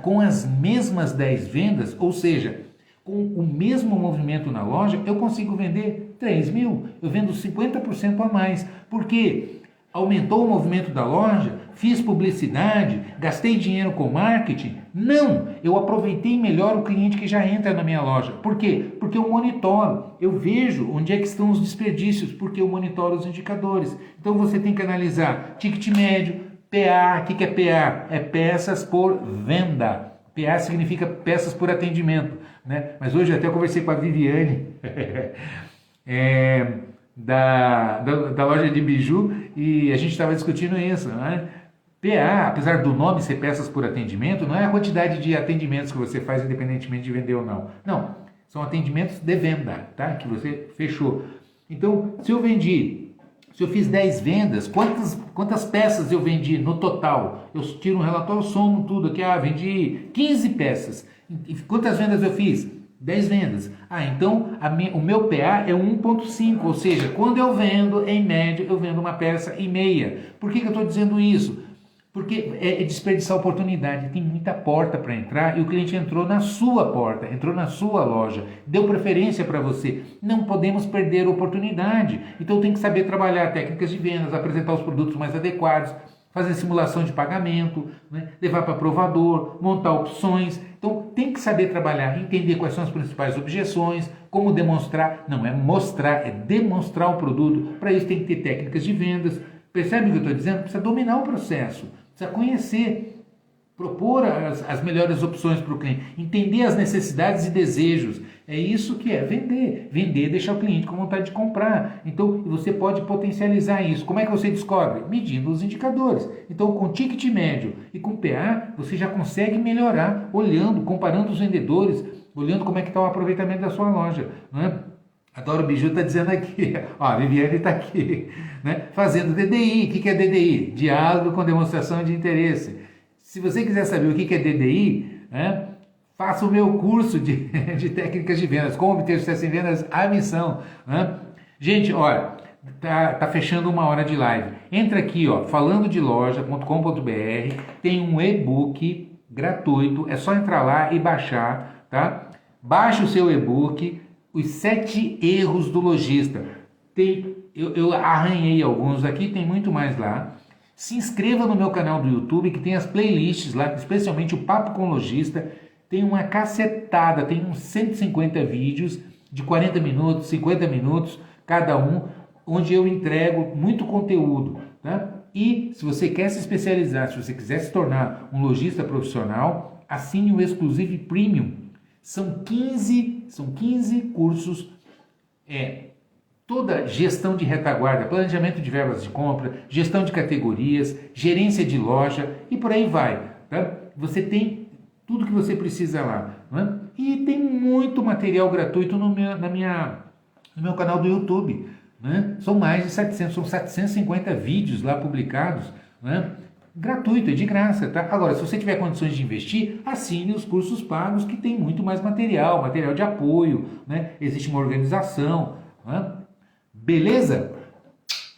com as mesmas 10 vendas, ou seja, com o mesmo movimento na loja, eu consigo vender 3.000. Eu vendo 50% a mais. Por quê? Aumentou o movimento da loja? Fiz publicidade? Gastei dinheiro com marketing? Não! Eu aproveitei melhor o cliente que já entra na minha loja. Por quê? Porque eu monitoro, eu vejo onde é que estão os desperdícios, porque eu monitoro os indicadores. Então você tem que analisar ticket médio, PA. O que é PA? É peças por venda. PA significa peças por atendimento, né? Mas hoje até eu conversei com a Viviane, da loja de biju, e a gente estava discutindo isso, né? PA, apesar do nome ser peças por atendimento, não é a quantidade de atendimentos que você faz independentemente de vender ou não. Não, são atendimentos de venda, tá? Que você fechou. Então, se eu fiz 10 vendas, quantas peças eu vendi no total? Eu tiro um relatório, somo tudo aqui, vendi 15 peças. E quantas vendas eu fiz? 10 vendas. Então o meu PA é 1,5, ou seja, quando eu vendo, em média, eu vendo uma peça e meia. Por que eu estou dizendo isso? Porque é desperdiçar oportunidade, tem muita porta para entrar e o cliente entrou na sua porta, entrou na sua loja, deu preferência para você. Não podemos perder a oportunidade. Então tem que saber trabalhar técnicas de vendas, apresentar os produtos mais adequados, fazer simulação de pagamento, né? Levar para provador, montar opções. Então tem que saber trabalhar, entender quais são as principais objeções, como demonstrar, não é mostrar, é demonstrar o produto. Para isso tem que ter técnicas de vendas. Percebe o que eu estou dizendo? Precisa dominar o processo, precisa conhecer, propor as melhores opções para o cliente, entender as necessidades e desejos. É isso que é vender. Vender, deixar o cliente com vontade de comprar. Então, você pode potencializar isso. Como é que você descobre? Medindo os indicadores. Então, com ticket médio e com PA, você já consegue melhorar, olhando, comparando os vendedores, olhando como é que está o aproveitamento da sua loja, não é? Adoro Biju está dizendo aqui, a Viviane está aqui, né? Fazendo DDI. O que é DDI? Diálogo com demonstração de interesse. Se você quiser saber o que é DDI, né? Faça o meu curso de técnicas de vendas, como obter sucesso em vendas, a missão, né? Gente, olha, tá fechando 1 hora de live. Entra aqui, falandodeloja.com.br, tem um e-book gratuito, é só entrar lá e baixar, tá? Baixe o seu e-book, os 7 erros do lojista. Eu arranhei alguns aqui, tem muito mais lá. Se inscreva no meu canal do YouTube, que tem as playlists lá, especialmente o Papo com Lojista. Tem uma cacetada, tem uns 150 vídeos de 40 minutos, 50 minutos cada um, onde eu entrego muito conteúdo, tá? E se você quer se especializar, se você quiser se tornar um lojista profissional, assine o Exclusive Premium. São 15 cursos, toda gestão de retaguarda, planejamento de verbas de compra, gestão de categorias, gerência de loja e por aí vai, tá? Você tem tudo que você precisa lá, né? E tem muito material gratuito no meu canal do YouTube, né? São mais de 750 vídeos lá publicados, né? Gratuito, é de graça, tá? Agora, se você tiver condições de investir, assine os cursos pagos que tem muito mais material de apoio, né? Existe uma organização, né? Beleza?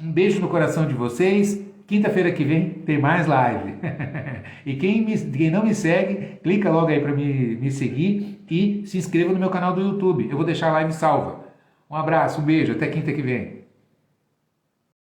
Um beijo no coração de vocês. Quinta-feira que vem tem mais live. E quem não me segue, clica logo aí para me seguir e se inscreva no meu canal do YouTube. Eu vou deixar a live salva. Um abraço, um beijo, até quinta que vem.